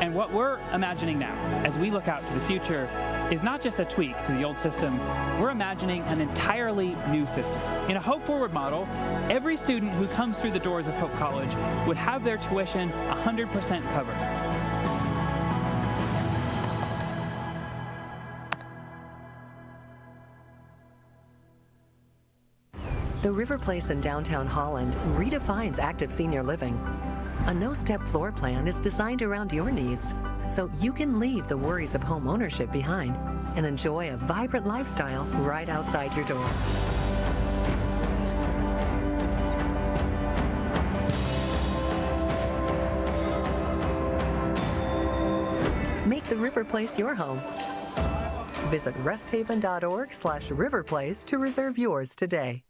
And what we're imagining now, as we look out to the future, is not just a tweak to the old system. We're imagining an entirely new system. In a Hope Forward model, every student who comes through the doors of Hope College would have their tuition 100% covered. The River Place in downtown Holland redefines active senior living. A no-step floor plan is designed around your needs, so you can leave the worries of home ownership behind and enjoy a vibrant lifestyle right outside your door. Make the River Place your home. Visit resthaven.org/riverplace to reserve yours today.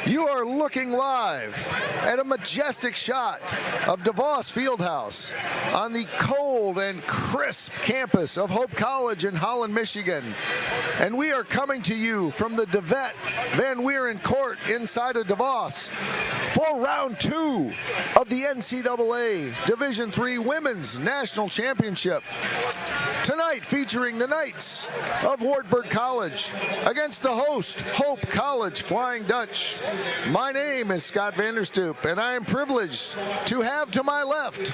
You are looking live at a majestic shot of DeVos Fieldhouse on the cold and crisp campus of Hope College in Holland, Michigan. And we are coming to you from the DeVette Van Wieren Court inside of DeVos for round 2 of the NCAA Division III Women's National Championship. Tonight featuring the Knights of Wartburg College against the host, Hope College Flying Dutch. My name is Scott Vanderstoop, and I am privileged to have to my left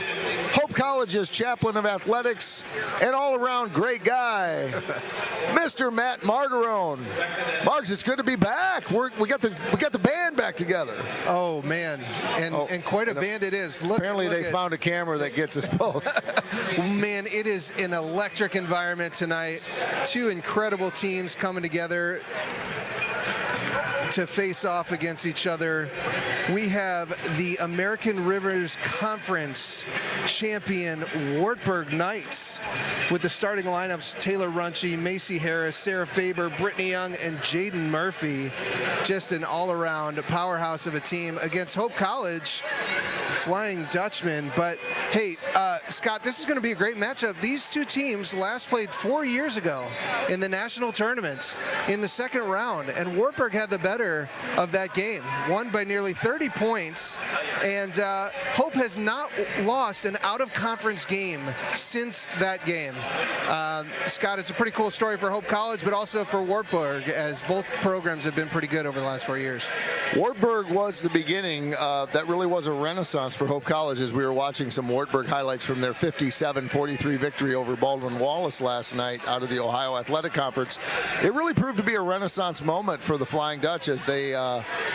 Hope College's chaplain of athletics and all-around great guy, Mr. Matt Margarone. Margs, it's good to be back. We got the band back together. Oh man, and quite a band it is. Apparently they found a camera that gets us both. Man, it is an electric environment tonight. Two incredible teams coming together to face off against each other. We have the American Rivers Conference champion Wartburg Knights with the starting lineups Taylor Runchie, Macy Harris, Sarah Faber, Brittany Young, and Jaden Murphy. Just an all-around powerhouse of a team against Hope College Flying Dutchman. But hey, Scott, this is going to be a great matchup. These two teams last played 4 years ago in the national tournament in the second round, and Wartburg had the better of that game, won by nearly 30 points, and Hope has not lost an out-of-conference game since that game. Scott, it's a pretty cool story for Hope College, but also for Wartburg, as both programs have been pretty good over the last 4 years. Wartburg was the beginning. That really was a renaissance for Hope College, as we were watching some Wartburg highlights from their 57-43 victory over Baldwin Wallace last night out of the Ohio Athletic Conference. It really proved to be a renaissance moment for the Flying Dutch as they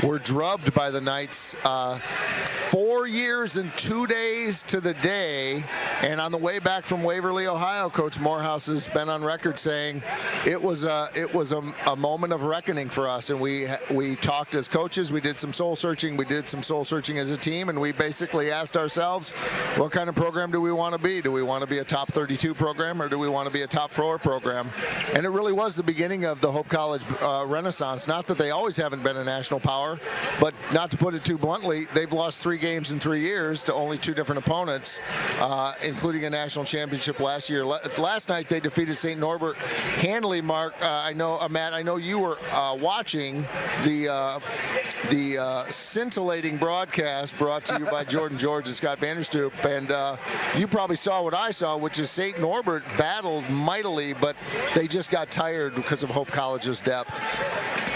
were drubbed by the Knights 4 years and 2 days to the day. And on the way back from Waverly, Ohio, Coach Morehouse has been on record saying it was a moment of reckoning for us. And we talked as coaches. We did some soul searching. We did some soul searching as a team, and we basically asked ourselves, what kind of program do we want to be? Do we want to be a top 32 program, or do we want to be a top 4 program? And it really was the beginning of the Hope College renaissance. Not that they always haven't been a national power, but not to put it too bluntly, they've lost 3 3 games in 3 years to only 2 different opponents, including a national championship last year. Last night they defeated St. Norbert handily. Mark, Matt, I know you were watching the scintillating broadcast brought to you by Jordan George and Scott Vanderstoop, and you probably saw what I saw, which is St. Norbert battled mightily, but they just got tired because of Hope College's depth.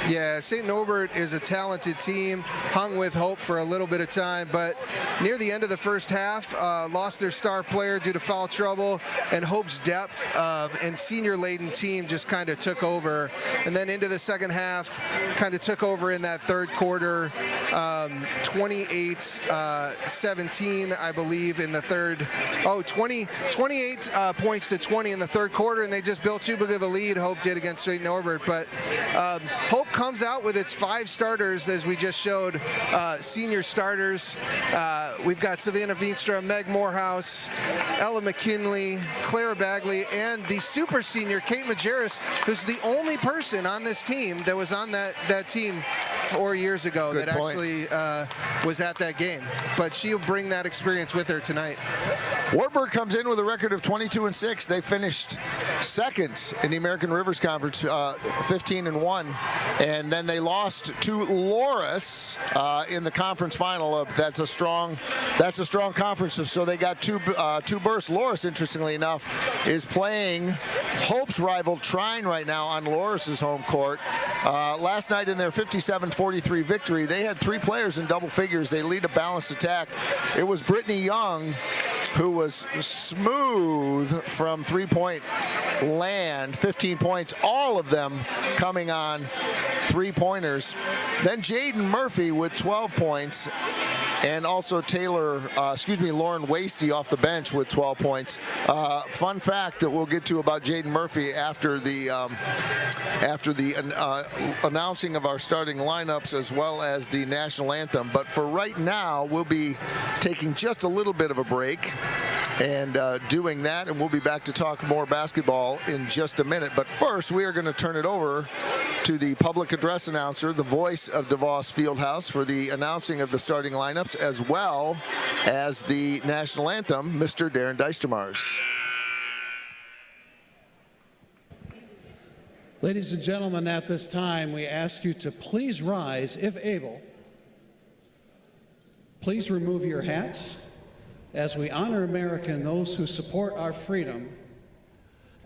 Yeah, St. Norbert is a talented team, hung with Hope for a little bit of time, but near the end of the first half, lost their star player due to foul trouble, and Hope's depth and senior-laden team just kind of took over. And then into the second half, kind of took over in that third quarter, 28-17, I believe, in the third. 28 points to 20 in the third quarter, and they just built too big of a lead, Hope did, against St. Norbert. But Hope comes out with its 5 starters, as we just showed, senior starters. We've got Savannah Veenstra, Meg Morehouse, Ella McKinley, Clara Bagley, and the super senior, Kate Majerus, who's the only person on this team that was on that team 4 years ago. Good that point. actually was at that game. But she'll bring that experience with her tonight. Wartburg comes in with a record of 22-6. They finished second in the American Rivers Conference, 15-1, and then they lost to Loris in the conference final. That's a strong conference. So they got two bursts. Loris, interestingly enough, is playing Hope's rival Trine right now on Loris's home court. Last night in their 57-43 victory, they had 3 players in double figures. They lead a balanced attack. It was Brittany Young who was smooth from 3-point land, 15 points, all of them coming on 3-pointers. Then Jaden Murphy with 12 points, and also Lauren Wasty off the bench with 12 points. Fun fact that we'll get to about Jaden Murphy after the announcing of our starting lineups as well as the national anthem. But for right now, we'll be taking just a little bit of a break and doing that, and we'll be back to talk more basketball in just a minute. But first, we are going to turn it over to the public address announcer, the voice of DeVos Fieldhouse, for the announcing of the starting lineups as well as the national anthem, Mr. Darren Deistermars. Ladies and gentlemen, at this time, we ask you to please rise, if able. Please remove your hats as we honor America and those who support our freedom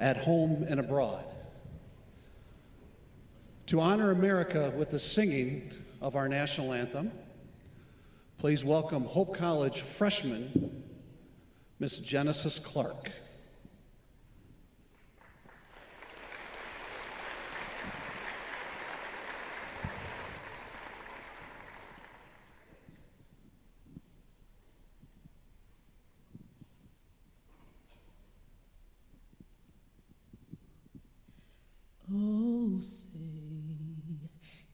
at home and abroad. To honor America with the singing of our national anthem, please welcome Hope College freshman, Miss Genesis Clark. Oh, say,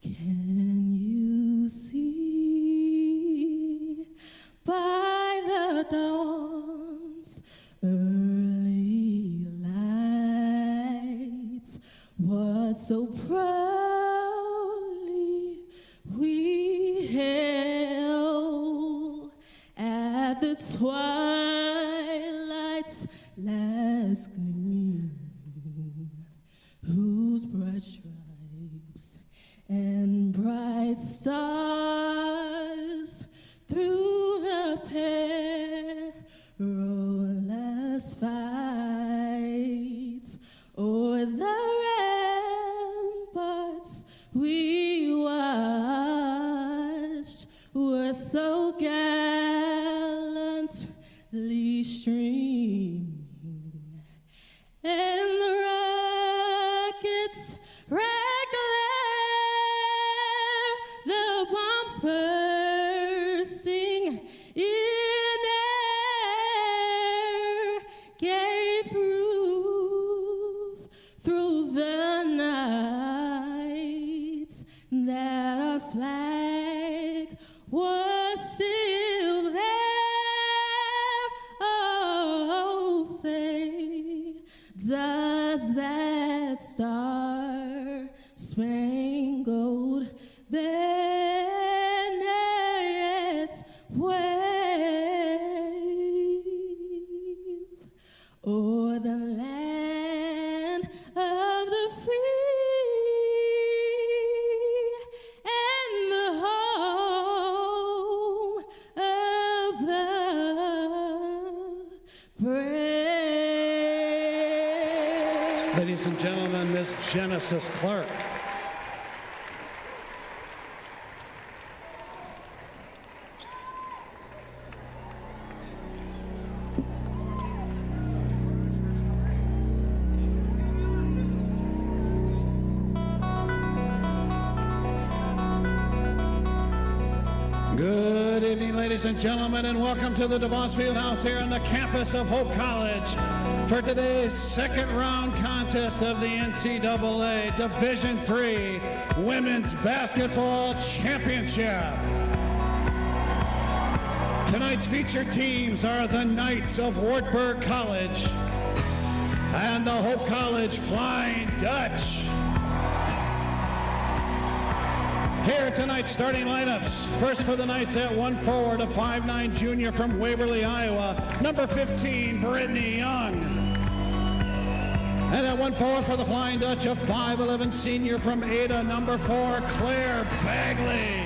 can you see by the dawn's early lights what so proudly we hailed at the twilight's last gleam, whose broad stripes and bright stars through the perilous fights o'er the ramparts we watched were so gallantly streaming, and the rockets red glare, the bombs bursting in air, gave through the night that our flag was still there. Oh, say, does that star-spangled banner yet wave? and gentlemen, Miss Genesis Clark. Good evening, ladies and gentlemen, and welcome to the DeVos Fieldhouse here on the campus of Hope College for today's second round contest of the NCAA Division III Women's Basketball Championship. Tonight's featured teams are the Knights of Wartburg College and the Hope College Flying Dutch. Here are tonight's starting lineups. First for the Knights at 1 forward, a 5'9" junior from Waverly, Iowa, number 15, Brittany Young. And at 1 forward for the Flying Dutch, a 5'11" senior from Ada, number 4, Claire Bagley.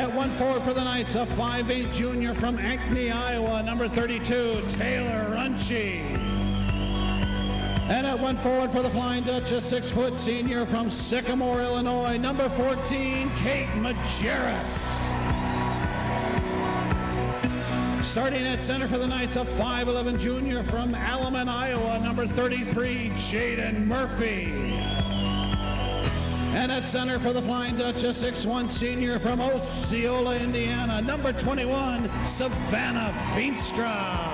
At 1 forward for the Knights, a 5'8" junior from Ankeny, Iowa, number 32, Taylor Runchi. And at 1 forward for the Flying Dutch, a 6-foot senior from Sycamore, Illinois, number 14, Kate Majerus. Starting at center for the Knights, a 5'11" junior from Alaman, Iowa, number 33, Jaden Murphy. And at center for the Flying Dutch, a 6'1" senior from Osceola, Indiana, number 21, Savannah Feenstra.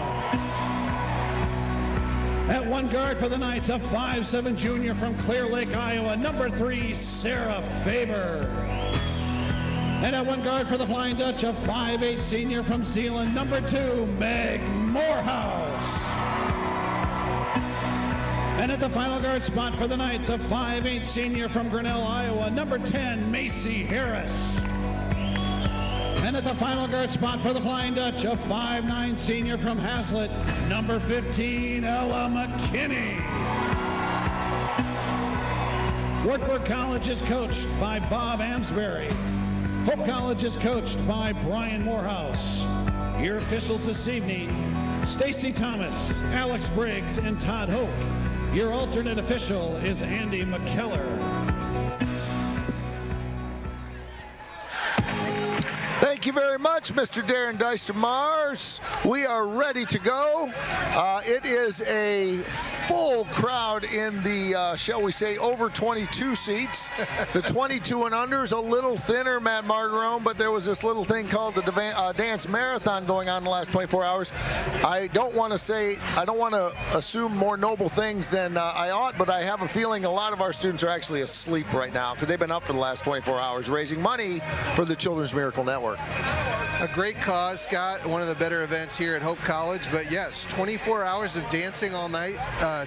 At 1 guard for the Knights, a 5'7" junior from Clear Lake, Iowa, number 3, Sarah Faber. And at 1 guard for the Flying Dutch, a 5'8" senior from Zeeland, number 2, Meg Morehouse. And at the final guard spot for the Knights, a 5'8" senior from Grinnell, Iowa, number 10, Macy Harris. And at the final guard spot for the Flying Dutch, a 5'9" senior from Haslett, number 15, Ella McKinney. Wartburg College is coached by Bob Amsbury. Hope College is coached by Brian Morehouse. Your officials this evening, Stacy Thomas, Alex Briggs, and Todd Hoke. Your alternate official is Andy McKellar. Thank you very much, Mr. Darren Deister-Mars. We are ready to go. It is a full crowd in the, shall we say, over 22 seats. The 22 and under is a little thinner, Matt Margarone, but there was this little thing called the dance marathon going on in the last 24 hours. I don't want to assume more noble things than I ought, but I have a feeling a lot of our students are actually asleep right now because they've been up for the last 24 hours raising money for the Children's Miracle Network. A great cause, Scott. One of the better events here at Hope College. But yes, 24 hours of dancing all night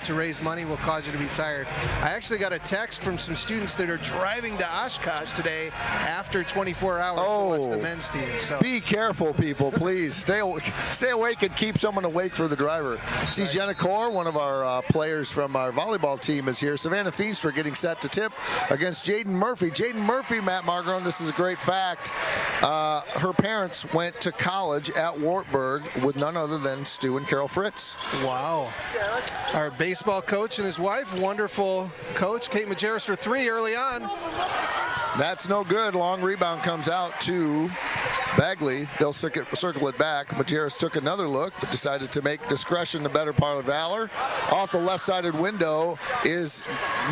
to raise money will cause you to be tired. I actually got a text from some students that are driving to Oshkosh today after 24 hours to watch the men's team. So be careful, people, please. Stay awake and keep someone awake for the driver. See, Jenna Core, one of our players from our volleyball team, is here. Savannah Feenstra getting set to tip against Jaden Murphy. Jaden Murphy, Matt Margarone, this is a great fact. Her parents went to college at Wartburg with none other than Stu and Carol Fritz. Wow. Our baseball coach and his wife, wonderful coach, Kate Majerus for 3 early on. That's no good. Long rebound comes out to Bagley. They'll circle it back. Majerus took another look, but decided to make discretion the better part of valor. Off the left-sided window is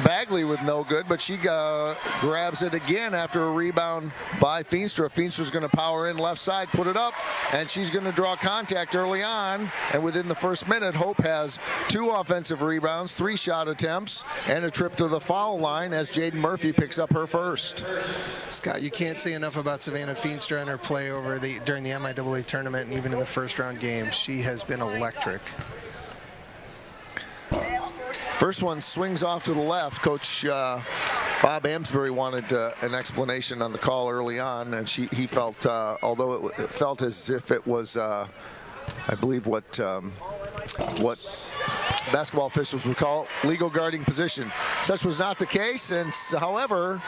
Bagley with no good, but she grabs it again after a rebound by Feenstra. Feenstra's going to power in left side, put it up, and she's going to draw contact early on. And within the first minute, Hope has 2 offensive rebounds, 3 shot attempts, and a trip to the foul line as Jaden Murphy picks up her first. Scott, you can't say enough about Savannah Feenstra and her play during the MIAA tournament and even in the first round games. She has been electric. First one swings off to the left. Coach Bob Amsbury wanted an explanation on the call early on, and he felt, although it felt as if it was, I believe what basketball officials would call legal guarding position. Such was not the case, and however,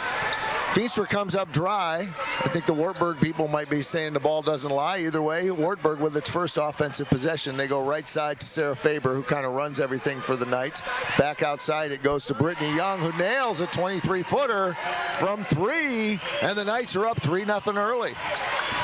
Feenstra comes up dry. I think the Wartburg people might be saying the ball doesn't lie. Either way, Wartburg with its first offensive possession. They go right side to Sarah Faber, who kind of runs everything for the Knights. Back outside, it goes to Brittany Young, who nails a 23-footer from 3, and the Knights are up 3-0 early.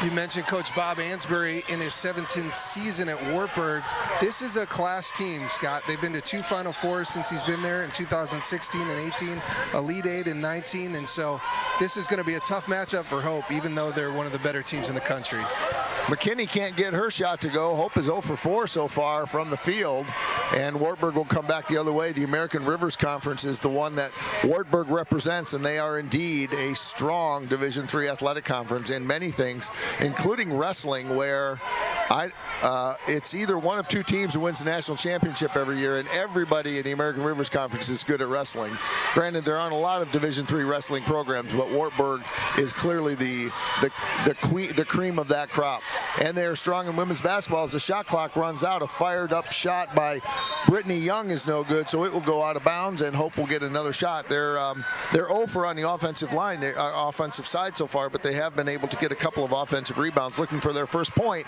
You mentioned Coach Bob Ansbury in his 17th season at Wartburg. This is a class team, Scott. They've been to 2 Final Fours since he's been there in 2016 and 18, Elite 8 and 19, and so this is going to be a tough matchup for Hope, even though they're one of the better teams in the country. McKinney can't get her shot to go. Hope is 0 for 4 so far from the field, and Wartburg will come back the other way. The American Rivers Conference is the one that Wartburg represents, and they are indeed a strong Division III athletic conference in many things, including wrestling, where it's either one of 2 teams who wins the national championship every year, and everybody in the American Rivers Conference is good at wrestling. Granted, there aren't a lot of Division III wrestling programs, but Wartburg is clearly the cream of that crop. And they are strong in women's basketball. As the shot clock runs out, a fired up shot by Brittany Young is no good, so it will go out of bounds, and Hope will get another shot. They're 0 for on the offensive line, offensive side so far, but they have been able to get a couple of offensive rebounds, looking for their first point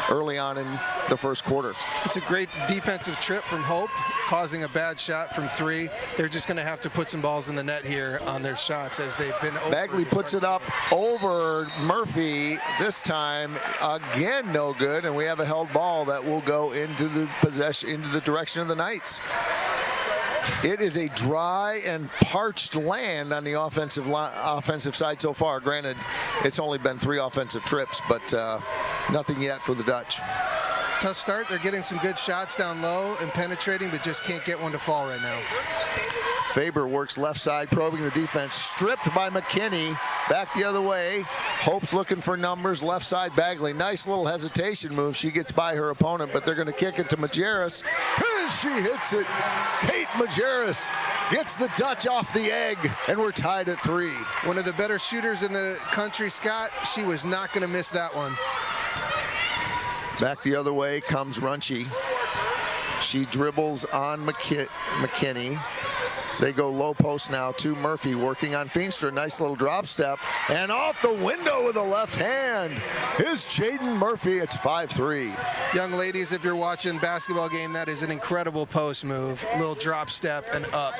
early on in the first quarter. It's a great defensive trip from Hope, causing a bad shot from 3. They're just going to have to put some balls in the net here on their shots, as they've been over. Bagley puts it up over Murphy. This time, again, no good, and we have a held ball that will go into the direction of the Knights. It is a dry and parched land on the offensive side so far. Granted, it's only been 3 offensive trips, but nothing yet for the Dutch. Tough start. They're getting some good shots down low and penetrating, but just can't get one to fall right now. Faber works left side, probing the defense. Stripped by McKinney. Back the other way. Hope's looking for numbers. Left side, Bagley. Nice little hesitation move. She gets by her opponent, but they're going to kick it to Majerus. And she hits it. Kate Majerus gets the Dutch off the egg, and we're tied at 3. One of the better shooters in the country, Scott. She was not going to miss that one. Back the other way comes Runchie. She dribbles on McKinney. They go low post now to Murphy, working on Feenstra. Nice little drop step. And off the window with a left hand is Jaden Murphy. It's 5-3. Young ladies, if you're watching basketball game, that is an incredible post move. Little drop step and up.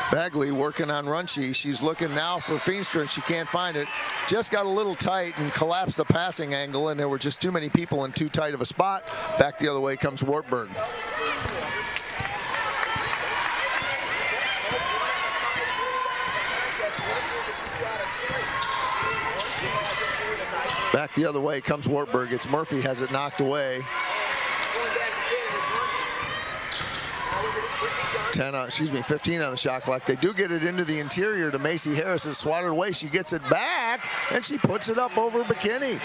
Bagley working on Runchie. She's looking now for Feenstra, and she can't find it. Just got a little tight and collapsed the passing angle, and there were just too many people in too tight of a spot. Back the other way comes Wartburg. Back the other way comes Wartburg. It's Murphy has it knocked away. 15 on the shot clock. They do get it into the interior to Macy Harris. It's swatted away. She gets it back, and she puts it up over McKinney.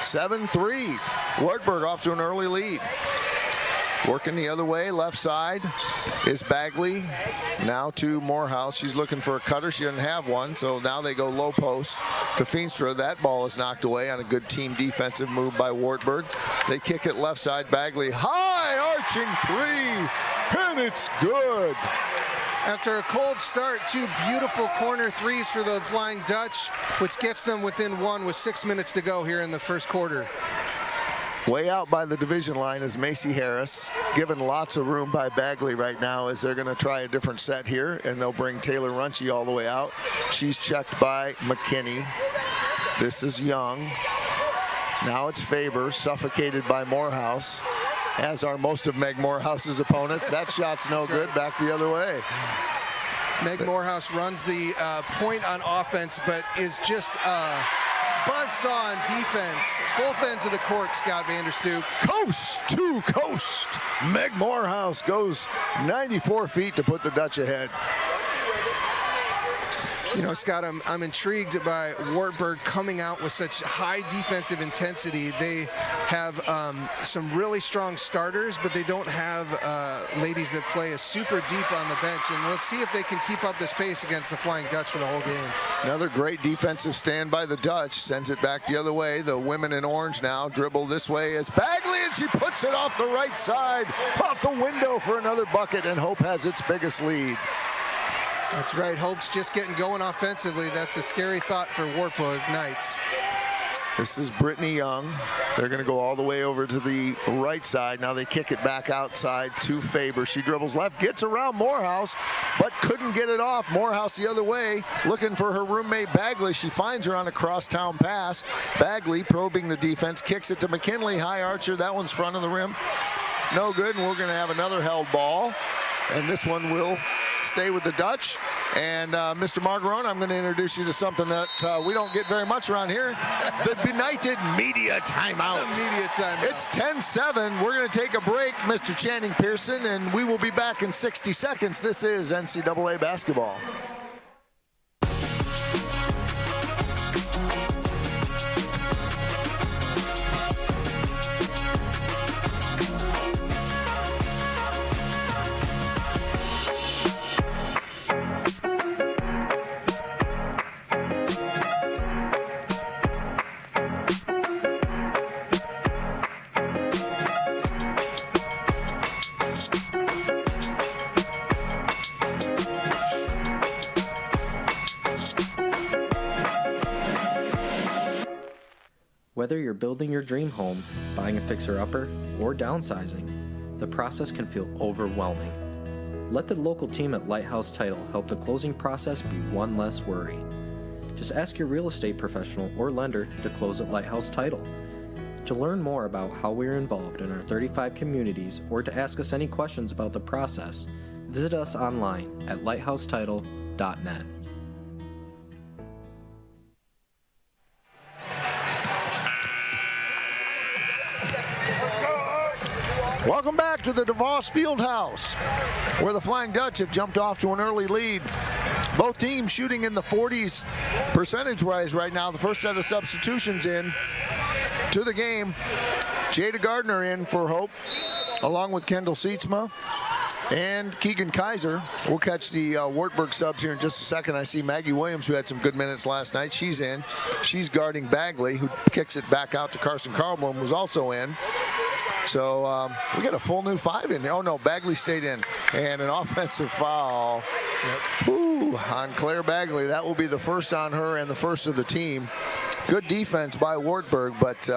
7-3. Wartburg off to an early lead. Working the other way, left side is Bagley. Now to Morehouse. She's looking for a cutter. She doesn't have one, so now they go low post to Feenstra. That ball is knocked away on a good team defensive move by Wartburg. They kick it left side. Bagley, high arching 3, and it's good. After a cold start, 2 beautiful corner 3s for the Flying Dutch, which gets them within 1 with 6 minutes to go here in the first quarter. Way out by the division line is Macy Harris, given lots of room by Bagley right now as they're going to try a different set here, and they'll bring Taylor Runchie all the way out. She's checked by McKinney. This is Young. Now it's Faber, suffocated by Morehouse, as are most of Meg Morehouse's opponents. That shot's no good. Back the other way. Meg Morehouse runs the point on offense, but is just buzzsaw on defense. Both ends of the court, Scott Vanderstoop. Coast to coast. Meg Morehouse goes 94 feet to put the Dutch ahead. You know, Scott, I'm intrigued by Wartburg coming out with such high defensive intensity. They have some really strong starters, but they don't have ladies that play super deep on the bench. And let's see if they can keep up this pace against the Flying Dutch for the whole game. Another great defensive stand by the Dutch. Sends it back the other way. The women in orange now dribble this way as Bagley, and she puts it off the right side, off the window for another bucket, and Hope has its biggest lead. That's right. Hope's just getting going offensively. That's a scary thought for Wartburg Knights. This is Brittany Young. They're going to go all the way over to the right side. Now they kick it back outside to Faber. She dribbles left, gets around Morehouse, but couldn't get it off. Morehouse the other way, looking for her roommate Bagley. She finds her on a crosstown pass. Bagley probing the defense, kicks it to McKinley. High archer. That one's front of the rim. No good, and we're going to have another held ball. And this one will stay with the Dutch. And Mr. Margarone, I'm going to introduce you to something that we don't get very much around here. The benighted media timeout. Media timeout. It's 10-7. We're going to take a break, Mr. Channing Pearson, and we will be back in 60 seconds. This is NCAA basketball. Whether you're building your dream home, buying a fixer-upper, or downsizing, the process can feel overwhelming. Let the local team at Lighthouse Title help the closing process be one less worry. Just ask your real estate professional or lender to close at Lighthouse Title. To learn more about how we are involved in our 35 communities or to ask us any questions about the process, visit us online at lighthousetitle.net. Welcome back to the DeVos Fieldhouse, where the Flying Dutch have jumped off to an early lead. Both teams shooting in the 40s percentage-wise right now. The first set of substitutions in to the game. Jada Gardner in for Hope, along with Kendall Seatsma and Keegan Kaiser. We'll catch the Wartburg subs here in just a second. I see Maggie Williams, who had some good minutes last night. She's in. She's guarding Bagley, who kicks it back out to Carson Carlblum, who's also in. So we got a full new five in there. Oh, no, Bagley stayed in. And an offensive foul on Claire Bagley. That will be the first on her and the first of the team. Good defense by Wartburg, but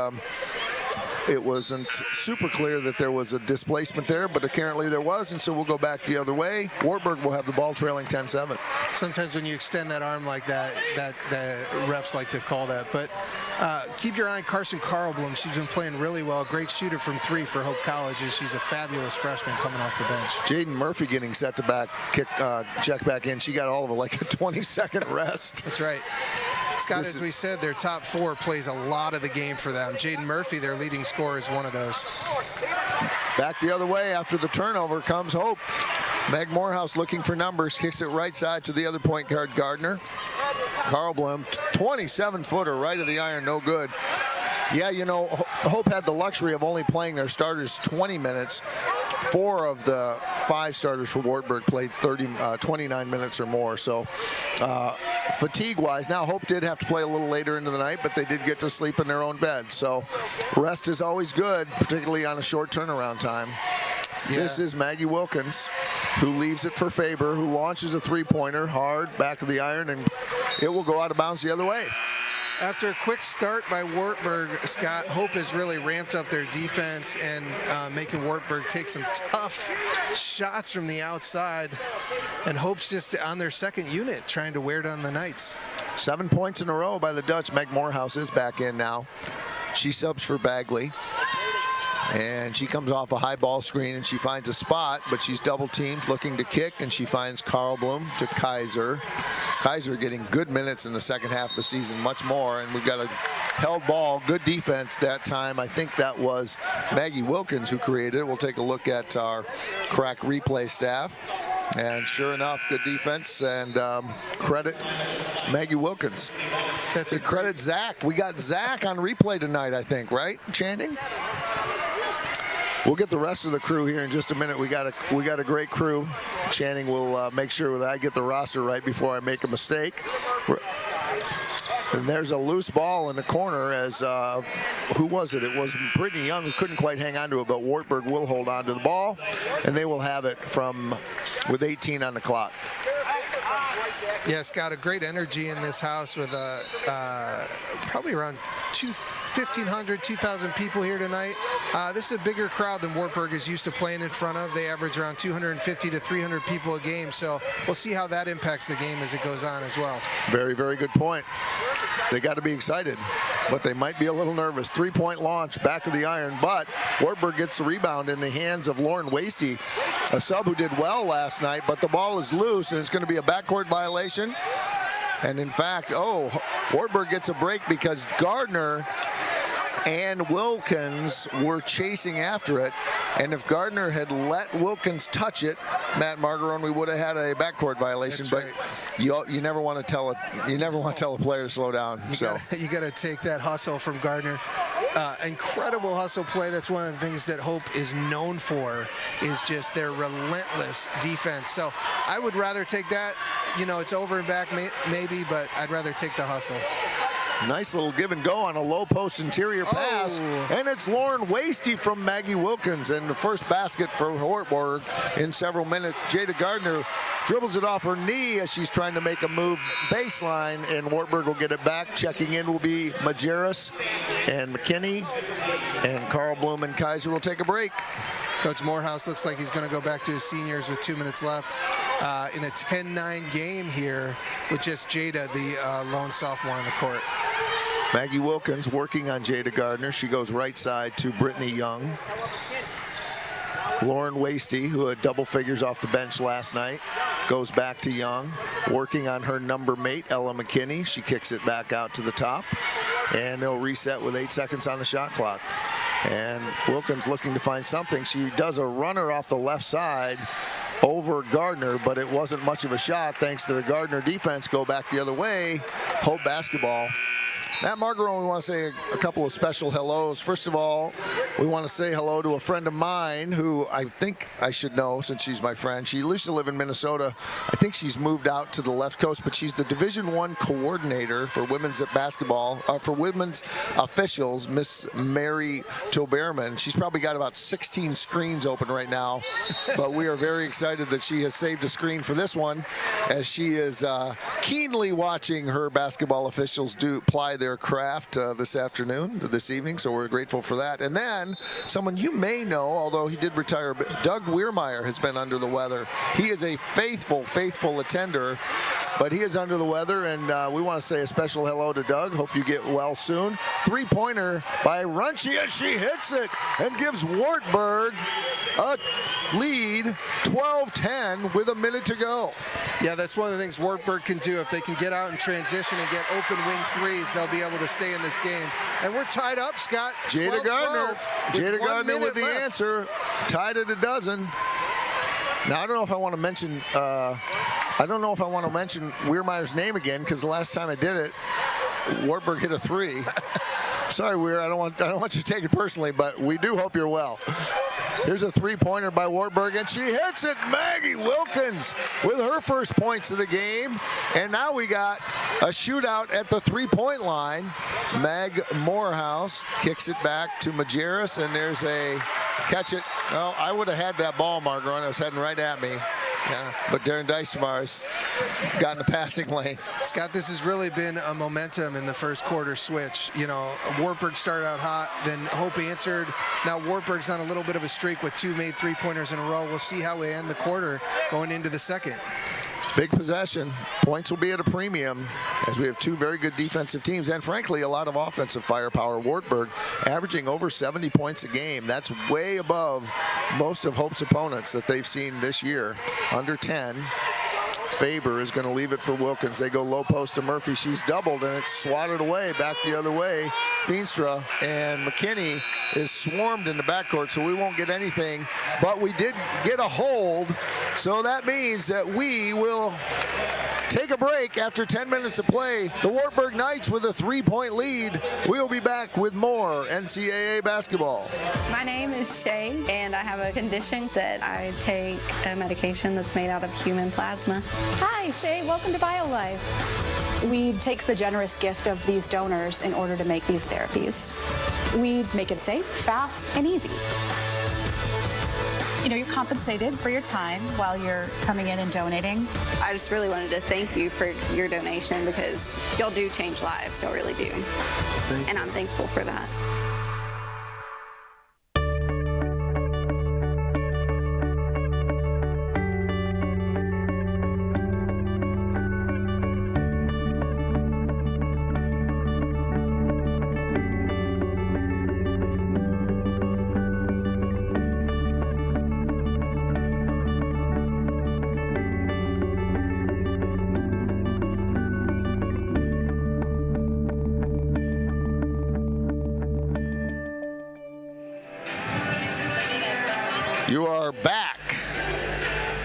it wasn't super clear that there was a displacement there, but apparently there was, and so we'll go back the other way. Wartburg will have the ball trailing 10-7. Sometimes when you extend that arm like that, the refs like to call that. But keep your eye on Carson Carlblum. She's been playing really well. Great shooter from three for Hope College. She's a fabulous freshman coming off the bench. Jaden Murphy getting set to check back in. She got all of it like a 20-second rest. That's right. Scott, as we said, their top four plays a lot of the game for them. Jaden Murphy, their leading scorer, is one of those. Back the other way after the turnover comes Hope. Meg Morehouse looking for numbers, kicks it right side to the other point guard, Gardner. Carlblum, 27-footer, right of the iron, no good. Yeah, you know, Hope had the luxury of only playing their starters 20 minutes. 4 of the 5 starters for Wartburg played 29 minutes or more. So fatigue-wise, now Hope did have to play a little later into the night, but they did get to sleep in their own bed. So rest is always good, particularly on a short turnaround time. Yeah. This is Maggie Wilkins, who leaves it for Faber, who launches a three-pointer hard, back of the iron, and it will go out of bounds the other way. After a quick start by Wartburg, Scott, Hope has really ramped up their defense and making Wartburg take some tough shots from the outside. And Hope's just on their second unit trying to wear down the Knights. 7 points in a row by the Dutch. Meg Morehouse is back in now. She subs for Bagley. And she comes off a high ball screen and she finds a spot, but she's double teamed looking to kick, and she finds Carlblum to Kaiser. Kaiser getting good minutes in the second half of the season, much more, and we've got a held ball, good defense that time. I think that was Maggie Wilkins who created it. We'll take a look at our crack replay staff. And sure enough, good defense, and credit Maggie Wilkins. That's a credit Zach. We got Zach on replay tonight, I think, right, Channing? We'll get the rest of the crew here in just a minute. We got a great crew. Channing will make sure that I get the roster right before I make a mistake. And there's a loose ball in the corner as, who was it? It was Brittany Young who couldn't quite hang on to it, but Wartburg will hold on to the ball, and they will have it with 18 on the clock. Yeah, Scott, a great energy in this house with probably around 1,500, 2,000 people here tonight. This is a bigger crowd than Wartburg is used to playing in front of. They average around 250 to 300 people a game, so we'll see how that impacts the game as it goes on as well. Very, very good point. They got to be excited, but they might be a little nervous. 3-point launch, back of the iron, but Wartburg gets the rebound in the hands of Lauren Wasty, a sub who did well last night, but the ball is loose, and it's going to be a backcourt violation. And in fact, Wartburg gets a break because Gardner and Wilkins were chasing after it, and if Gardner had let Wilkins touch it, Matt Margarone, we would have had a backcourt violation. That's but right. you never want to tell a player to slow down. You got to take that hustle from Gardner. Incredible hustle play. That's one of the things that Hope is known for, is just their relentless defense. So I would rather take that. It's over and back maybe, but I'd rather take the hustle. Nice little give and go on a low post interior pass. And it's Lauren Wasty from Maggie Wilkins. And the first basket for Wartburg in several minutes. Jada Gardner dribbles it off her knee as she's trying to make a move baseline, and Wartburg will get it back. Checking in will be Majerus and McKinney, and Carl Bloom and Kaiser will take a break. Coach Morehouse looks like he's going to go back to his seniors with 2 minutes left in a 10-9 game here with just Jada, the lone sophomore on the court. Maggie Wilkins working on Jada Gardner. She goes right side to Brittany Young. Lauren Wasty, who had double figures off the bench last night, goes back to Young, working on her number mate, Ella McKinney. She kicks it back out to the top, and they'll reset with 8 seconds on the shot clock. And Wilkins looking to find something. She does a runner off the left side over Gardner, but it wasn't much of a shot thanks to the Gardner defense. Go back the other way. Hope basketball. Matt Margarone, we want to say a couple of special hellos. First of all, we want to say hello to a friend of mine who I think I should know since she's my friend. She used to live in Minnesota. I think she's moved out to the left coast, but she's the Division I coordinator for women's basketball, for women's officials, Miss Mary Toberman. She's probably got about 16 screens open right now, but we are very excited that she has saved a screen for this one, as she is keenly watching her basketball officials ply their craft this evening, so we're grateful for that. And then someone you may know, although he did retire, but Doug Weirmeyer has been under the weather. He is a faithful attender, but he is under the weather, and we want to say a special hello to Doug. Hope you get well soon. 3-pointer by Runchi, and she hits it and gives Wartburg a lead, 12-10 with a minute to go. Yeah, that's one of the things Wartburg can do. If they can get out in transition and get open wing threes, they'll be able to stay in this game. And we're tied up, Scott. Jada Gardner with the answer, tied at a dozen. Now I don't know if I want to mention Weirmeyer's name again, because the last time I did it, Wartburg hit a 3. Sorry, Weir, I don't want you to take it personally, but we do hope you're well. Here's a 3-pointer by Wartburg, and she hits it. Maggie Wilkins with her first points of the game. And now we got a shootout at the 3-point line. Meg Morehouse kicks it back to Majerus, and there's a catch it. Well, I would have had that ball, Margaret. It was heading right at me. Yeah, but Darren Deichmar's got in the passing lane. Scott, this has really been a momentum in the first quarter switch. Wartburg started out hot, then Hope answered. Now Wartburg's on a little bit of a streak with 2 made 3-pointers in a row. We'll see how we end the quarter going into the second. Big possession. Points will be at a premium as we have 2 very good defensive teams and, frankly, a lot of offensive firepower. Wartburg averaging over 70 points a game. That's way above most of Hope's opponents that they've seen this year. Under 10. Faber is going to leave it for Wilkins. They go low post to Murphy. She's doubled, and it's swatted away back the other way. Feenstra and McKinney is swarmed in the backcourt, so we won't get anything. But we did get a hold, so that means that we will take a break after 10 minutes of play. The Wartburg Knights with a 3-point lead. We'll be back with more NCAA basketball. My name is Shay, and I have a condition that I take a medication that's made out of human plasma. Hi, Shay. Welcome to BioLife. We take the generous gift of these donors in order to make these therapies. We make it safe, fast, and easy. you're compensated for your time while you're coming in and donating. I just really wanted to thank you for your donation because y'all do change lives, y'all really do. And I'm thankful for that. You are back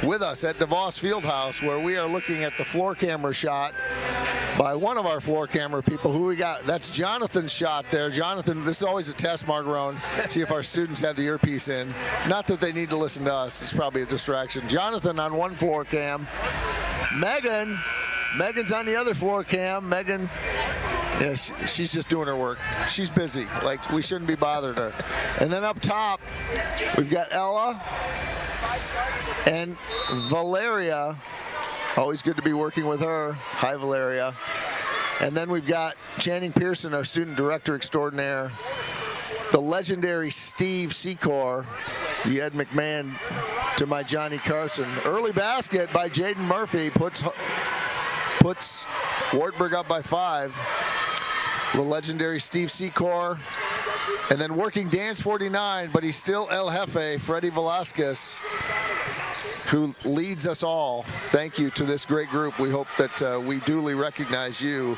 with us at DeVos Fieldhouse, where we are looking at the floor camera shot by one of our floor camera people. Who we got? That's Jonathan's shot there. Jonathan, this is always a test, Margarone. See if our students have the earpiece in. Not that they need to listen to us. It's probably a distraction. Jonathan on one floor cam. Megan's on the other floor cam. Megan, yeah, she's just doing her work. She's busy. Like, we shouldn't be bothering her. And then up top, we've got Ella and Valeria. Always good to be working with her. Hi, Valeria. And then we've got Channing Pearson, our student director extraordinaire. The legendary Steve Secor, the Ed McMahon to my Johnny Carson. Early basket by Jaden Murphy puts Wartburg up by 5. The legendary Steve Secor. And then working Dance 49, but he's still El Jefe, Freddie Velasquez, who leads us all. Thank you to this great group. We hope that we duly recognize you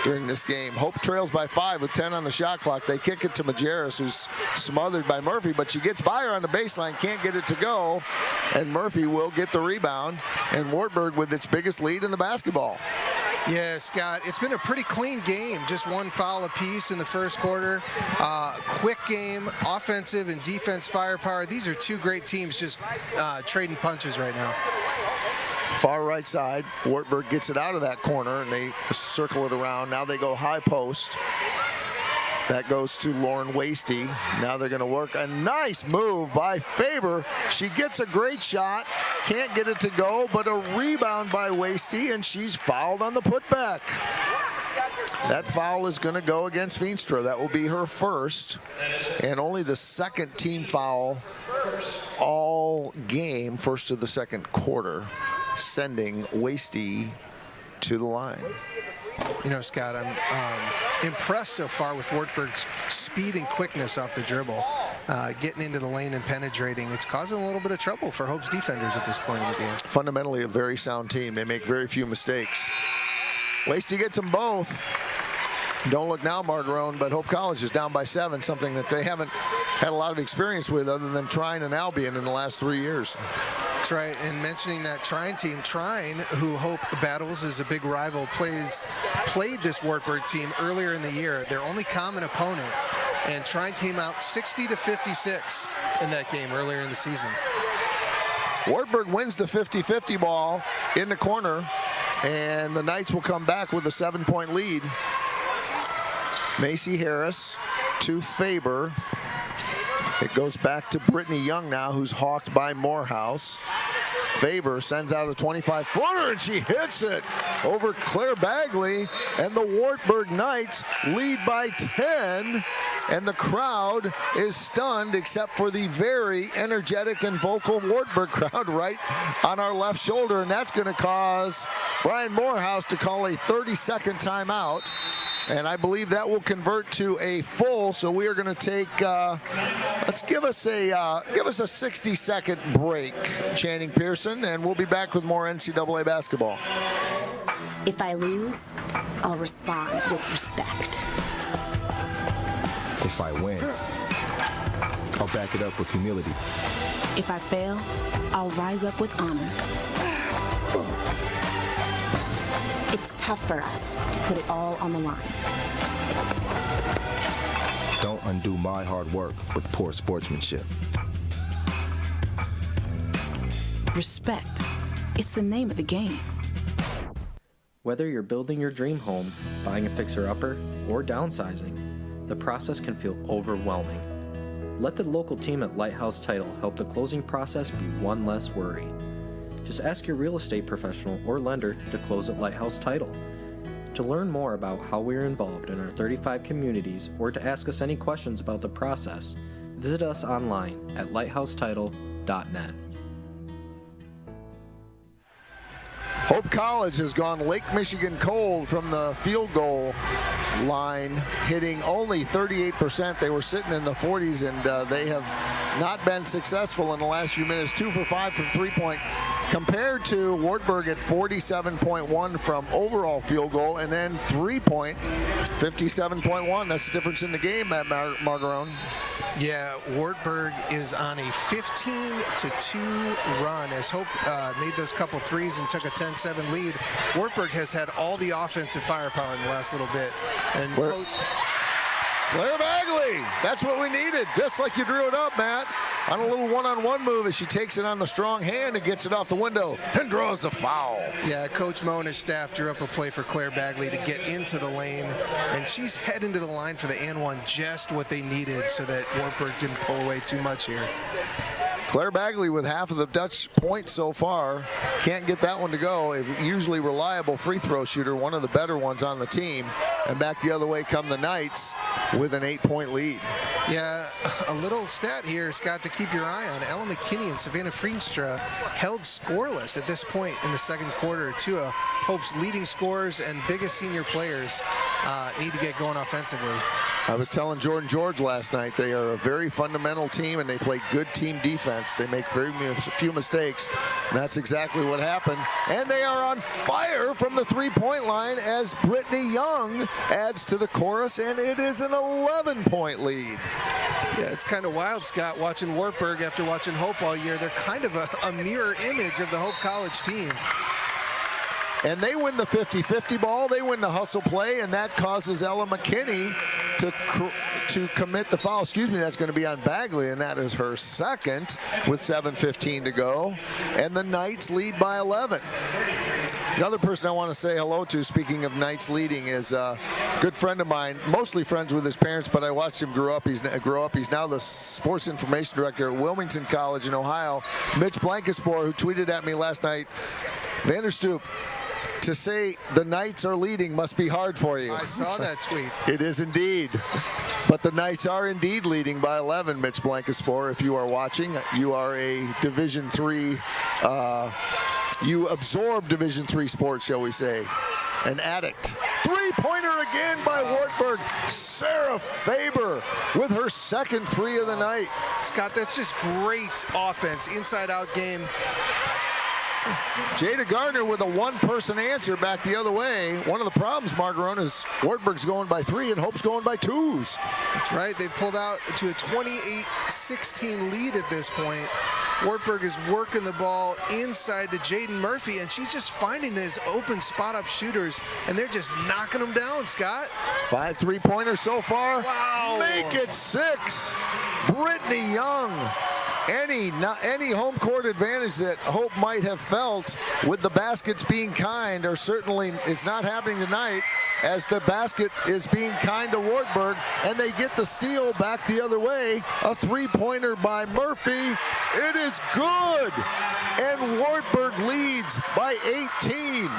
during this game. Hope trails by 5 with 10 on the shot clock. They kick it to Majerus, who's smothered by Murphy, but she gets by her on the baseline, can't get it to go, and Murphy will get the rebound, and Wartburg with its biggest lead in the basketball. Yeah, Scott, it's been a pretty clean game. Just one foul apiece in the first quarter. Quick game, offensive and defense firepower. These are two great teams just trading punches right now. Far right side, Wartburg gets it out of that corner, and they circle it around. Now they go high post. That goes to Lauren Wasty. Now they're going to work a nice move by Faber. She gets a great shot. Can't get it to go, but a rebound by Wasty, and she's fouled on the putback. That foul is going to go against Veenstra. That will be her first, and only the second team foul all game, first of the second quarter, sending Wasty to the line. You know, Scott, I'm impressed so far with Wartburg's speed and quickness off the dribble, getting into the lane and penetrating. It's causing a little bit of trouble for Hope's defenders at this point in the game. Fundamentally a very sound team. They make very few mistakes. Wasty gets them both. Don't look now, Margarone, but Hope College is down by 7, something that they haven't had a lot of experience with other than Trine and Albion in the last 3 years. That's right, and mentioning that Trine team, Trine, who Hope battles as a big rival, played this Wartburg team earlier in the year, their only common opponent, and Trine came out 60-56 in that game earlier in the season. Wartburg wins the 50-50 ball in the corner, and the Knights will come back with a 7-point lead. Macy Harris to Faber. It goes back to Brittany Young now, who's hawked by Morehouse. Faber sends out a 25-footer, and she hits it over Claire Bagley, and the Wartburg Knights lead by 10, and the crowd is stunned except for the very energetic and vocal Wartburg crowd right on our left shoulder, and that's going to cause Brian Morehouse to call a 30-second timeout. And I believe that will convert to a full. So we are going to take. Let's give us a 60-second break, Channing Pearson, and we'll be back with more NCAA basketball. If I lose, I'll respond with respect. If I win, I'll back it up with humility. If I fail, I'll rise up with honor. It's tough for us to put it all on the line. Don't undo my hard work with poor sportsmanship. Respect. It's the name of the game. Whether you're building your dream home, buying a fixer-upper, or downsizing, the process can feel overwhelming. Let the local team at Lighthouse Title help the closing process be one less worry. Just ask your real estate professional or lender to close at Lighthouse Title. To learn more about how we are involved in our 35 communities or to ask us any questions about the process, visit us online at lighthousetitle.net. Hope College has gone Lake Michigan cold from the field goal line, hitting only 38%. They were sitting in the 40s, and they have not been successful in the last few minutes. 2 for 5 from three-point, compared to Wartburg at 47.1 from overall field goal, and then three-point, 57.1. That's the difference in the game, Matt Margarone. Yeah, Wartburg is on a 15-2 run as Hope made those couple threes and took a 10-7 lead. Wartburg has had all the offensive firepower in the last little bit. And Claire Bagley, that's what we needed, just like you drew it up, Matt. On a little one-on-one move as she takes it on the strong hand and gets it off the window and draws the foul. Yeah, Coach Mo and his staff drew up a play for Claire Bagley to get into the lane, and she's heading to the line for the and one, just what they needed so that Wartburg didn't pull away too much here. Claire Bagley with half of the Dutch points so far. Can't get that one to go. A usually reliable free throw shooter, one of the better ones on the team. And back the other way come the Knights with an 8-point lead. Yeah, a little stat here, Scott, to keep your eye on. Ella McKinney and Savannah Frienstra held scoreless at this point in the second quarter. Two of Hope's leading scorers and biggest senior players need to get going offensively. I was telling Jordan George last night, they are a very fundamental team and they play good team defense. They make very few mistakes. And that's exactly what happened. And they are on fire from the three-point line as Brittany Young adds to the chorus, and it is an 11-point lead. Yeah, it's kind of wild, Scott, watching Wartburg after watching Hope all year. They're kind of a mirror image of the Hope College team. And they win the 50-50 ball. They win the hustle play, and that causes Ella McKinney to commit the foul. Excuse me, that's going to be on Bagley, and that is her second with 7:15 to go. And the Knights lead by 11. Another person I want to say hello to, speaking of Knights leading, is a good friend of mine, mostly friends with his parents, but I watched him grow up. He's now the sports information director at Wilmington College in Ohio. Mitch Blankenspore, who tweeted at me last night, Vanderstoop, to say the Knights are leading must be hard for you. I saw that tweet. It is indeed. But the Knights are indeed leading by 11, Mitch Blankenspore. If you are watching, you are a Division III, you absorb Division III sports, shall we say. An addict. Three-pointer again by Wartburg. Sarah Faber with her second three of the night. Scott, that's just great offense, inside-out game. Jada Gardner with a one-person answer back the other way. One of the problems, Margarone, is Wartburg's going by 3 and Hope's going by 2s. That's right. They pulled out to a 28-16 lead at this point. Wartburg is working the ball inside to Jaden Murphy, and she's just finding these open spot-up shooters, and they're just knocking them down, Scott. 5 3-pointers so far. Wow. Make it 6. Brittany Young. Any home court advantage that Hope might have felt with the baskets being kind, or certainly it's not happening tonight, as the basket is being kind to Wartburg, and they get the steal back the other way. A three-pointer by Murphy. It is good, and Wartburg leads by 18.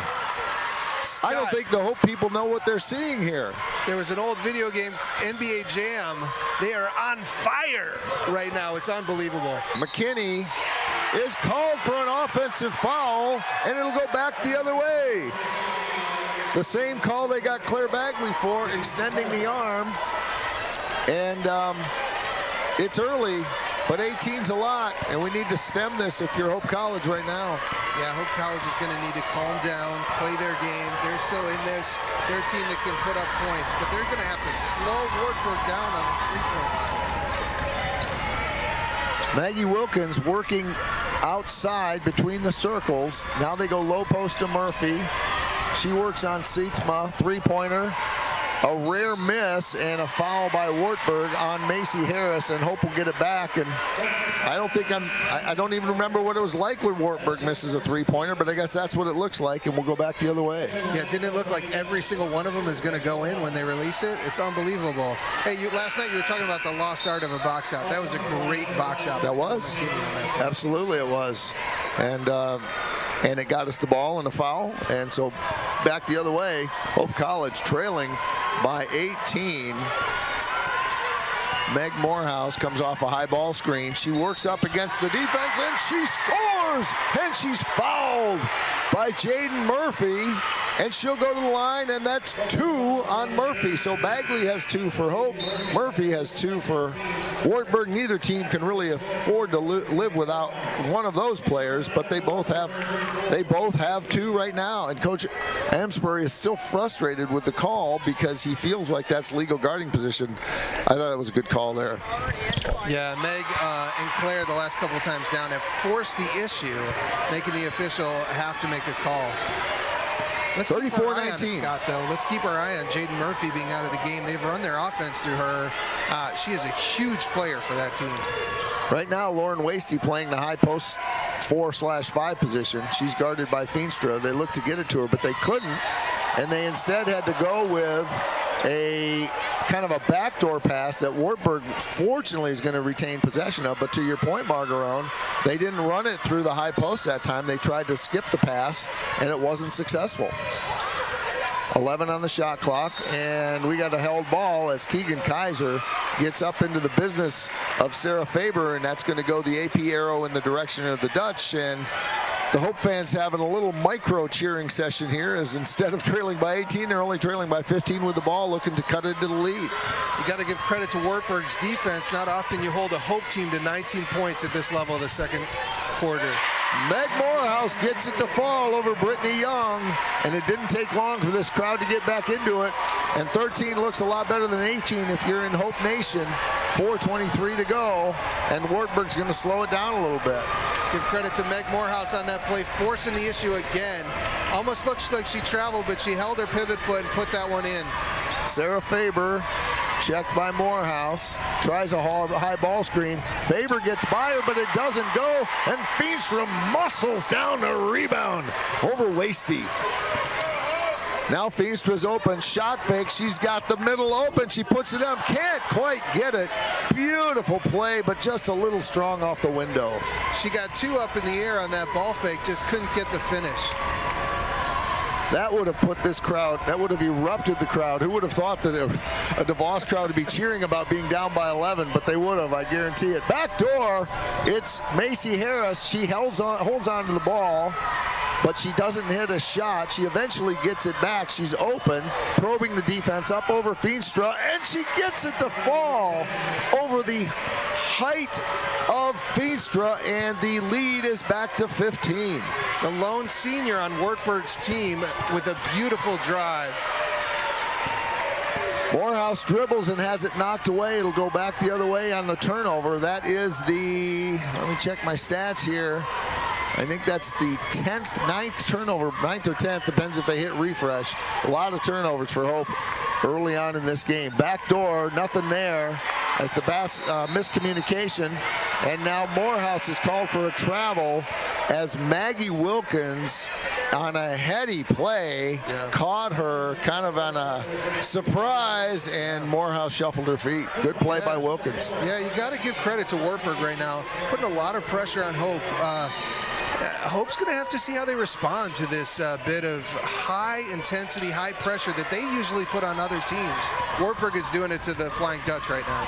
Scott, I don't think the Hope people know what they're seeing here. There was an old video game, NBA Jam. They are on fire right now. It's unbelievable. McKinney is called for an offensive foul, and it'll go back the other way. The same call they got Claire Bagley for, extending the arm. And it's early, but 18's a lot, and we need to stem this if you're Hope College right now. Yeah, Hope College is going to need to calm down, play their game. They're still in this. They're a team that can put up points, but they're going to have to slow Wartburg down on the three-point line. Maggie Wilkins working outside between the circles. Now they go low post to Murphy. She works on Seatsma, three-pointer. a rare miss and a foul by Wartburg on Macy Harris, and Hope will get it back. And I don't even remember what it was like when Wartburg misses a three-pointer, but I guess that's what it looks like, and we'll go back the other way. Yeah, didn't it look like every single one of them is going to go in when they release it? It's unbelievable. Hey, last night you were talking about the lost art of a box out. That was a great box out. That was. Absolutely it was. And it got us the ball and a foul. And so back the other way, Hope College trailing by 18. Meg Morehouse comes off a high ball screen. She works up against the defense and she scores! And she's fouled by Jaden Murphy. And she'll go to the line, and that's 2 on Murphy. So Bagley has 2 for Hope. Murphy has 2 for Wartburg. Neither team can really afford to live without one of those players, but they both have 2 right now. And Coach Amsbury is still frustrated with the call because he feels like that's legal guarding position. I thought that was a good call there. Yeah, Meg and Claire the last couple of times down have forced the issue, making the official have to make a call. Let's 34-19. Scott, though. Let's keep our eye on Jaden Murphy being out of the game. They've run their offense through her. She is a huge player for that team. Right now, Lauren Wasty playing the high post 4/5 position. She's guarded by Feenstra. They looked to get it to her, but they couldn't, and they instead had to go with a kind of a backdoor pass that Wartburg fortunately is going to retain possession of. But to your point, Margarone, they didn't run it through the high post that time. They tried to skip the pass, and it wasn't successful. 11 on the shot clock, and we got a held ball as Keegan Kaiser gets up into the business of Sarah Faber, and that's going to go the AP arrow in the direction of the Dutch. And the Hope fans having a little micro cheering session here, as instead of trailing by 18, they're only trailing by 15 with the ball, looking to cut into the lead. You got to give credit to Wartburg's defense. Not often you hold a Hope team to 19 points at this level of the second quarter. Meg Morehouse gets it to fall over Brittany Young, and it didn't take long for this crowd to get back into it. And 13 looks a lot better than 18 if you're in Hope Nation. 4:23 to go, and Wartburg's going to slow it down a little bit. Give credit to Meg Morehouse on that play, forcing the issue again. Almost looks like she traveled, but she held her pivot foot and put that one in. Sarah Faber, checked by Morehouse, tries a high ball screen. Faber gets by her, but it doesn't go, and Feenstra muscles down the rebound over Wasty. Now Feenstra's open, shot fake. She's got the middle open. She puts it up, can't quite get it. Beautiful play, but just a little strong off the window. She got 2 up in the air on that ball fake, just couldn't get the finish. That would have put this crowd, that would have erupted the crowd. Who would have thought that a DeVos crowd would be cheering about being down by 11, but they would have, I guarantee it. Back door, it's Macy Harris. She holds on to the ball, but she doesn't hit a shot. She eventually gets it back. She's open, probing the defense up over Feenstra, and she gets it to fall over the height of Feenstra, and the lead is back to 15. The lone senior on Wartburg's team with a beautiful drive. Morehouse dribbles and has it knocked away. It'll go back the other way on the turnover. That is the, let me check my stats here. I think that's the 9th turnover, 9th or 10th, depends if they hit refresh. A lot of turnovers for Hope early on in this game. Back door, nothing there as the miscommunication. And now Morehouse is called for a travel as Maggie Wilkins on a heady play caught her kind of on a surprise, and Morehouse shuffled her feet. Good play by Wilkins. Yeah, you got to give credit to Wartburg right now, putting a lot of pressure on Hope. Hope's going to have to see how they respond to this bit of high intensity, high pressure that they usually put on other teams. Wartburg is doing it to the Flying Dutch right now.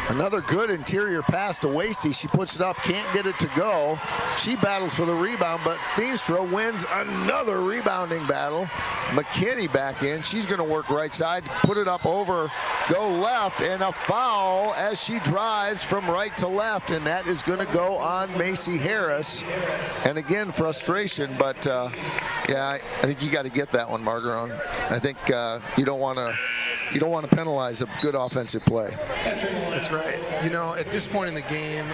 Another good interior pass to Wasty. She puts it up, can't get it to go. She battles for the rebound, but Feenstra wins another rebounding battle. McKinney back in. She's going to work right side, put it up over, go left, and a foul as she drives from right to left, and that is going to go on Macy Harris. And again, frustration, but yeah, I think you got to get that one, Margarone. I think you don't want to penalize a good offensive play. That's right. You know, at this point in the game,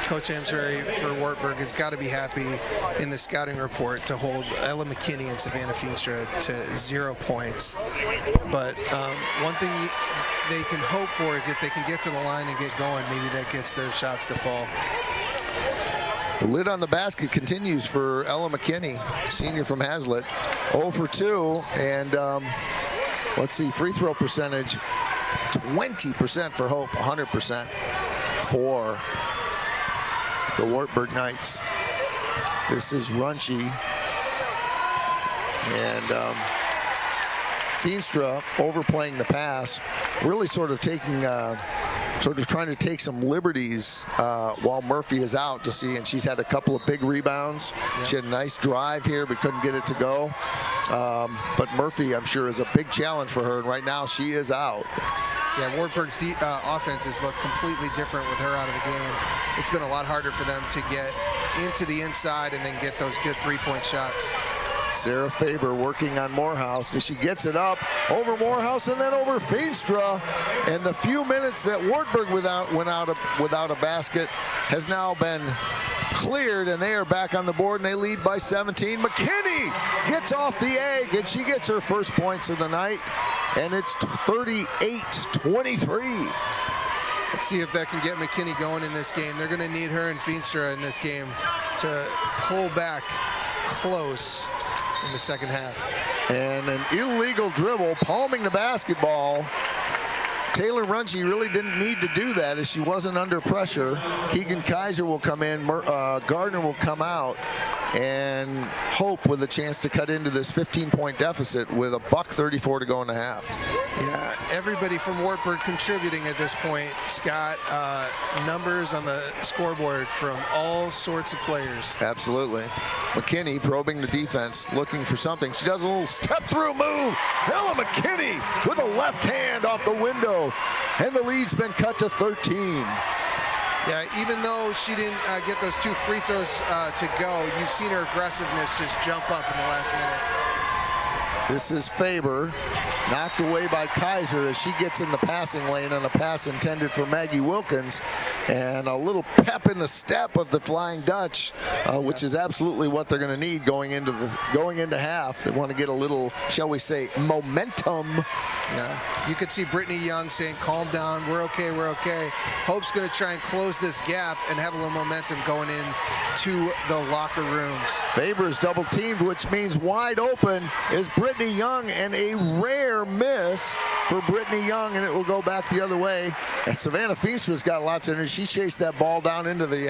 Coach Amesbury for Wartburg has got to be happy in the scouting report to hold Ella McKinney and Savannah Feenstra to 0 points. But one thing they can hope for is if they can get to the line and get going, maybe that gets their shots to fall. The lid on the basket continues for Ella McKinney, senior from Hazlitt. 0 for 2, and let's see, free throw percentage, 20% for Hope, 100% for the Wartburg Knights. This is Runchi, and Feenstra overplaying the pass, really sort of taking, trying to take some liberties while Murphy is out to see, and she's had a couple of big rebounds. Yep. She had a nice drive here, but couldn't get it to go. But Murphy, I'm sure, is a big challenge for her, and right now she is out. Yeah, Wartburg's offense has looked completely different with her out of the game. It's been a lot harder for them to get into the inside and then get those good three-point shots. Sarah Faber working on Morehouse as she gets it up over Morehouse and then over Feenstra. And the few minutes that Wartburg went out without a basket has now been cleared, and they are back on the board, and they lead by 17. McKinney gets off the egg, and she gets her first points of the night, and it's 38-23. Let's see if that can get McKinney going in this game. They're going to need her and Feenstra in this game to pull back close in the second half. And an illegal dribble, palming the basketball. Taylor Runchi really didn't need to do that as she wasn't under pressure. Keegan Kaiser will come in, Gardner will come out, and Hope with a chance to cut into this 15-point deficit with $1:34 to go in the half. Yeah, everybody from Wartburg contributing at this point. Scott, numbers on the scoreboard from all sorts of players. Absolutely. McKinney probing the defense, looking for something. She does a little step-through move. Ella McKinney with a left hand off the window, and the lead's been cut to 13. Yeah, even though she didn't get those 2 free throws to go, you've seen her aggressiveness just jump up in the last minute. This is Faber, knocked away by Kaiser as she gets in the passing lane on a pass intended for Maggie Wilkins, and a little pep in the step of the Flying Dutch, which is absolutely what they're going to need going into half. They want to get a little, shall we say, momentum. Yeah, you could see Brittany Young saying, "Calm down, we're okay, we're okay." Hope's going to try and close this gap and have a little momentum going in to the locker rooms. Faber is double teamed, which means wide open is Brittany Young, and a rare miss for Brittany Young, and it will go back the other way. And Savannah Feenstra's got lots of energy. She chased that ball down into the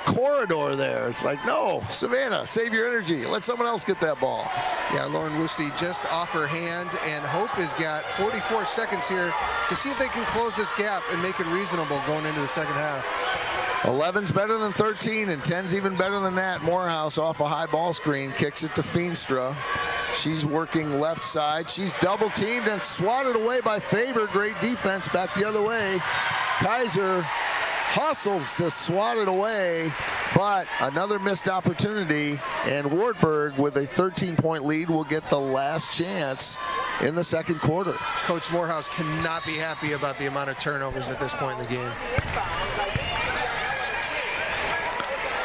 corridor there. It's like, no, Savannah, save your energy. Let someone else get that ball. Yeah, Lauren Woosty just off her hand, and Hope has got 44 seconds here to see if they can close this gap and make it reasonable going into the second half. 11's better than 13, and 10's even better than that. Morehouse off a high ball screen, kicks it to Feenstra. She's working left side. She's double teamed and swatted away by Faber. Great defense back the other way. Kaiser hustles to swat it away, but another missed opportunity, and Wartburg with a 13-point lead will get the last chance in the second quarter. Coach Morehouse cannot be happy about the amount of turnovers at this point in the game.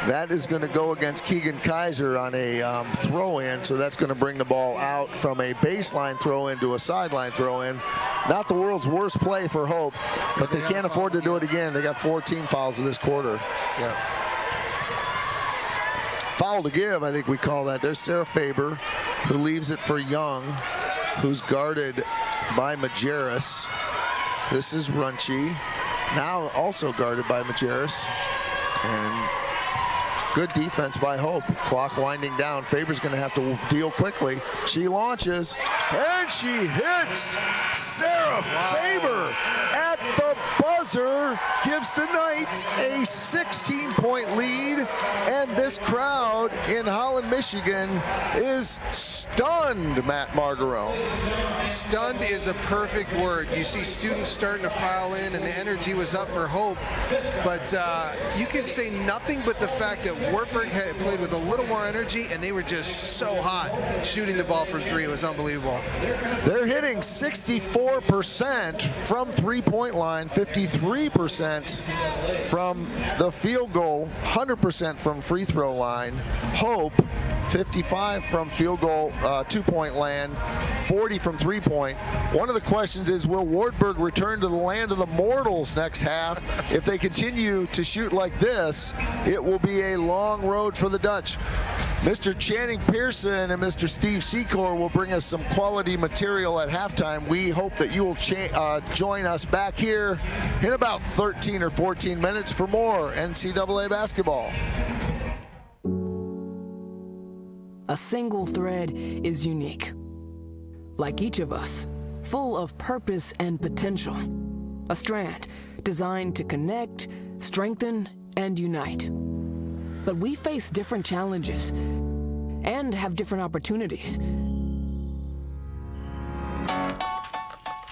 That is going to go against Keegan Kaiser on a throw-in, so that's going to bring the ball out from a baseline throw-in to a sideline throw-in. Not the world's worst play for Hope, but they can't afford to do it again. They got 4 team fouls in this quarter. Yeah. Foul to give, I think we call that. There's Sarah Faber, who leaves it for Young, who's guarded by Majerus. This is Runchi, now also guarded by Majerus. And good defense by Hope. Clock winding down. Faber's going to have to deal quickly. She launches, and she hits. Sarah Faber at the buzzer gives the Knights a 16-point lead, and this crowd in Holland, Michigan is stunned, Matt Margarone. Stunned is a perfect word. You see students starting to file in, and the energy was up for Hope, but you can say nothing but the fact that Wartburg had played with a little more energy, and they were just so hot shooting the ball from 3. It was unbelievable. They're hitting 64% from three-point line, 53% 83% from the field goal, 100% from free throw line. Hope, 55 from field goal, 2-point land, 40 from 3-point. One of the questions is, will Wartburg return to the land of the mortals next half? If they continue to shoot like this, it will be a long road for the Dutch. Mr. Channing Pearson and Mr. Steve Secor will bring us some quality material at halftime. We hope that you will join us back here in about 13 or 14 minutes for more NCAA basketball. A single thread is unique. Like each of us, full of purpose and potential. A strand designed to connect, strengthen, and unite. But we face different challenges and have different opportunities.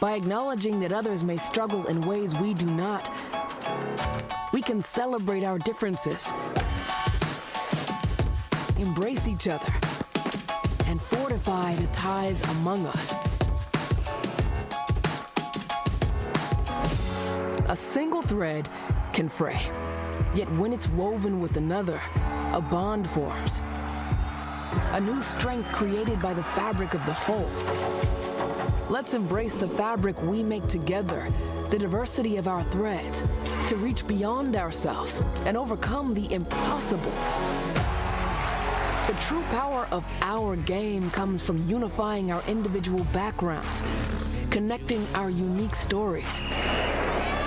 By acknowledging that others may struggle in ways we do not, we can celebrate our differences, embrace each other, and fortify the ties among us. A single thread can fray, yet when it's woven with another, a bond forms. A new strength created by the fabric of the whole. Let's embrace the fabric we make together, the diversity of our threads, to reach beyond ourselves and overcome the impossible. The true power of our game comes from unifying our individual backgrounds, connecting our unique stories,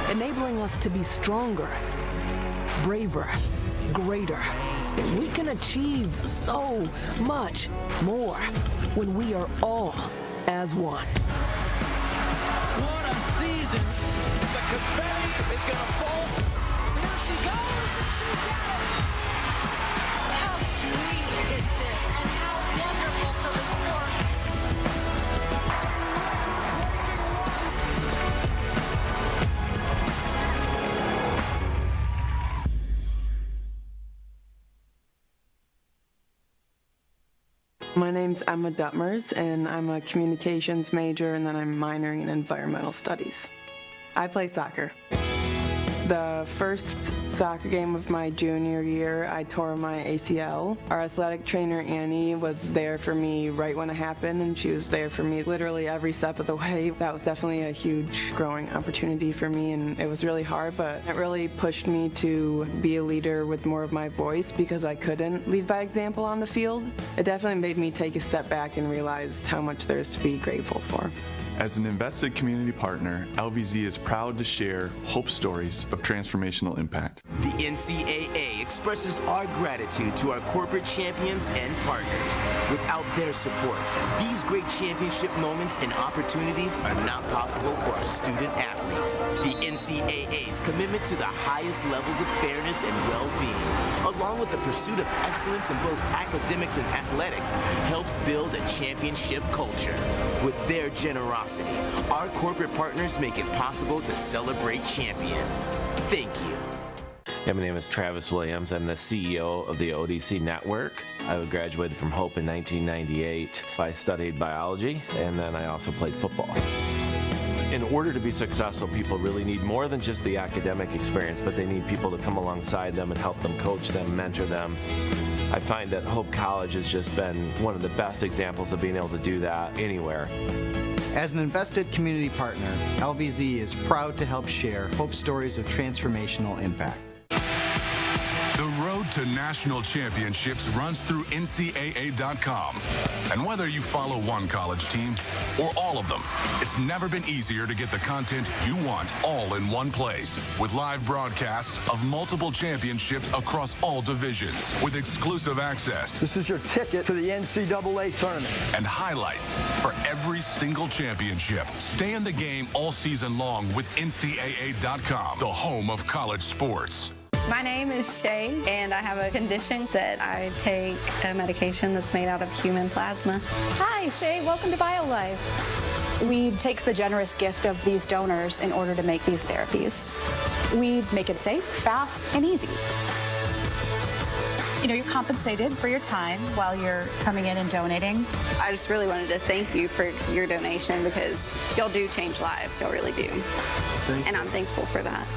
enabling us to be stronger, braver, greater. We can achieve so much more when we are all as one. What a season! The confetti is going to fall. There she goes, and she's got it. How sweet is this, and how wonderful for the sport. My name's Emma Duttmers, and I'm a communications major, and then I'm minoring in environmental studies. I play soccer. The first soccer game of my junior year, I tore my ACL. Our athletic trainer, Annie, was there for me right when it happened, and she was there for me literally every step of the way. That was definitely a huge growing opportunity for me, and it was really hard, but it really pushed me to be a leader with more of my voice because I couldn't lead by example on the field. It definitely made me take a step back and realize how much there is to be grateful for. As an invested community partner, LVZ is proud to share hope stories of transformational impact. The NCAA expresses our gratitude to our corporate champions and partners. Without their support, these great championship moments and opportunities are not possible for our student athletes. The NCAA's commitment to the highest levels of fairness and well-being, along with the pursuit of excellence in both academics and athletics, helps build a championship culture. With their generosity, our corporate partners make it possible to celebrate champions. Thank you. Yeah, my name is Travis Williams. I'm the CEO of the ODC Network. I graduated from Hope in 1998. I studied biology, and then I also played football. In order to be successful, people really need more than just the academic experience, but they need people to come alongside them and help them, coach them, mentor them. I find that Hope College has just been one of the best examples of being able to do that anywhere. As an invested community partner, LVZ is proud to help share Hope stories of transformational impact. The road to national championships runs through NCAA.com. And whether you follow one college team or all of them, it's never been easier to get the content you want all in one place. With live broadcasts of multiple championships across all divisions, with exclusive access. This is your ticket to the NCAA tournament. And highlights for every single championship. Stay in the game all season long with NCAA.com, the home of college sports. My name is Shay, and I have a condition that I take a medication that's made out of human plasma. Hi, Shay. Welcome to BioLife. We take the generous gift of these donors in order to make these therapies. We make it safe, fast, and easy. You're compensated for your time while you're coming in and donating. I just really wanted to thank you for your donation because y'all do change lives. Y'all really do. And I'm thankful for that.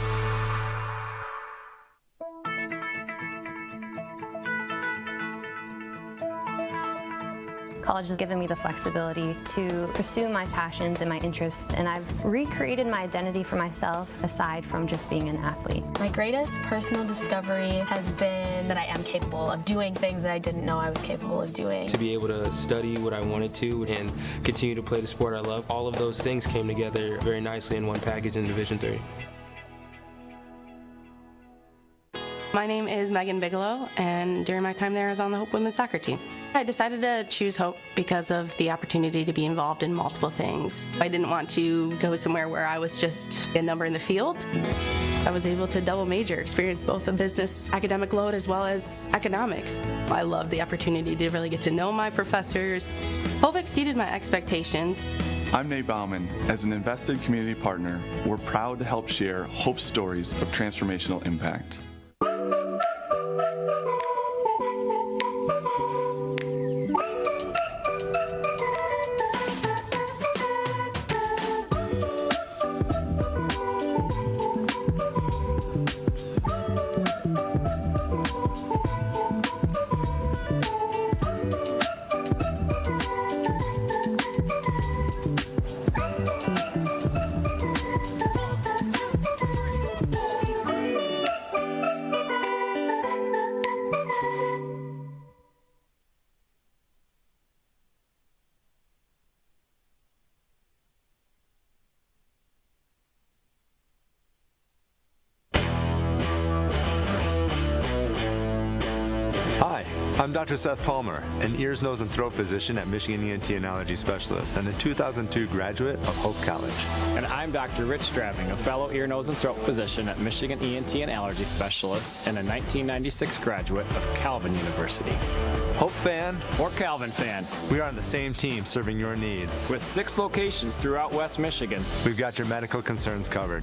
College has given me the flexibility to pursue my passions and my interests, and I've recreated my identity for myself aside from just being an athlete. My greatest personal discovery has been that I am capable of doing things that I didn't know I was capable of doing. To be able to study what I wanted to and continue to play the sport I love, all of those things came together very nicely in one package in Division III. My name is Megan Bigelow, and during my time there, I was on the Hope women's soccer team. I decided to choose Hope because of the opportunity to be involved in multiple things. I didn't want to go somewhere where I was just a number in the field. I was able to double major, experience both a business academic load as well as economics. I loved the opportunity to really get to know my professors. Hope exceeded my expectations. I'm Nate Bauman. As an invested community partner, we're proud to help share Hope's stories of transformational impact. Hi, I'm Dr. Seth Palmer, an ears, nose, and throat physician at Michigan ENT and Allergy Specialist and a 2002 graduate of Hope College. And I'm Dr. Rich Straving, a fellow ear, nose, and throat physician at Michigan ENT and Allergy Specialist and a 1996 graduate of Calvin University. Hope fan or Calvin fan, we are on the same team serving your needs. With 6 locations throughout West Michigan, we've got your medical concerns covered.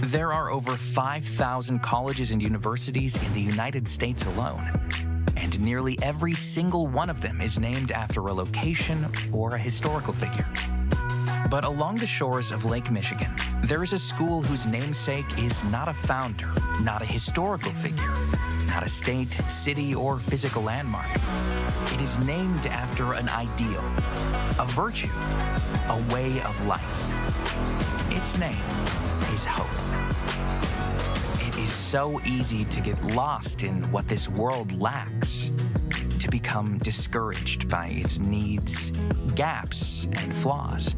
There are over 5,000 colleges and universities in the United States alone, and nearly every single one of them is named after a location or a historical figure. But along the shores of Lake Michigan, there is a school whose namesake is not a founder, not a historical figure, not a state, city, or physical landmark. It is named after an ideal, a virtue, a way of life. Its name is hope. It is so easy to get lost in what this world lacks, to become discouraged by its needs, gaps, and flaws.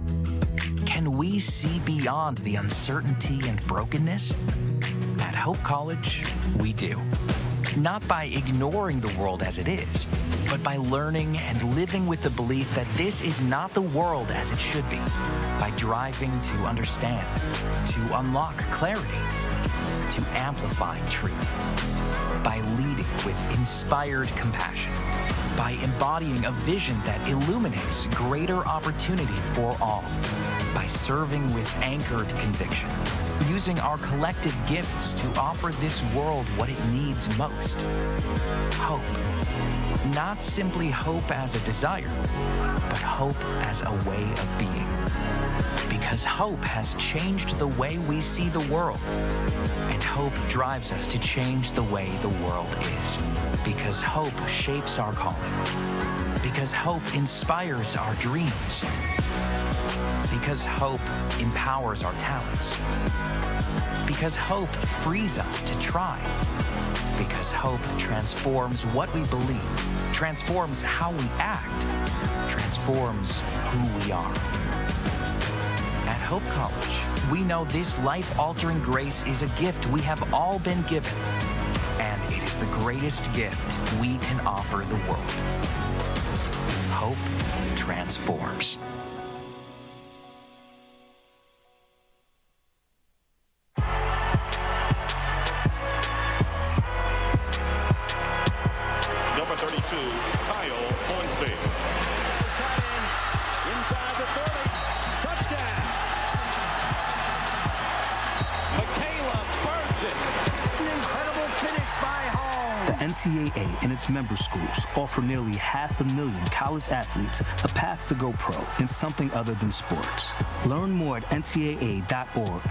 Can we see beyond the uncertainty and brokenness? At Hope College, we do. Not by ignoring the world as it is, but by learning and living with the belief that this is not the world as it should be, by driving to understand, to unlock clarity, to amplify truth, by leading with inspired compassion, by embodying a vision that illuminates greater opportunity for all, by serving with anchored conviction, using our collective gifts to offer this world what it needs most. Hope. Not simply hope as a desire, but hope as a way of being. Because hope has changed the way we see the world, and hope drives us to change the way the world is. Because hope shapes our calling. Because hope inspires our dreams. Because hope empowers our talents. Because hope frees us to try. Because hope transforms what we believe, transforms how we act, transforms who we are. At Hope College, we know this life-altering grace is a gift we have all been given, and it is the greatest gift we can offer the world. Hope transforms. Number 32, Kyle Hornsby. Inside the 30. Touchdown. Michaela burns it. An incredible finish by Hall. The NCAA and its member schools offer nearly 500,000 college athletes a path to go pro in something other than sports. Learn more at ncaa.org.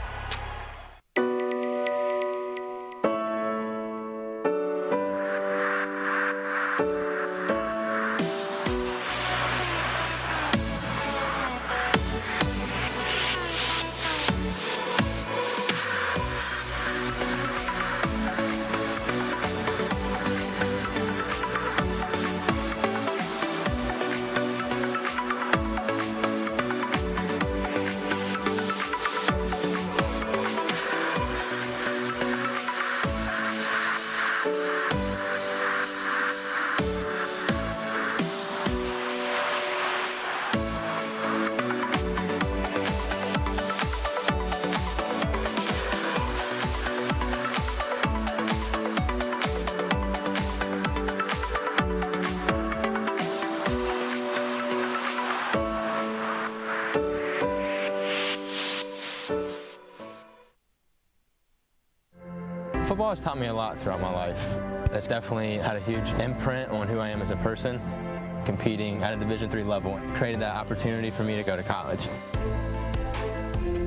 Football has taught me a lot throughout my life. It's definitely had a huge imprint on who I am as a person. Competing at a Division III level created that opportunity for me to go to college.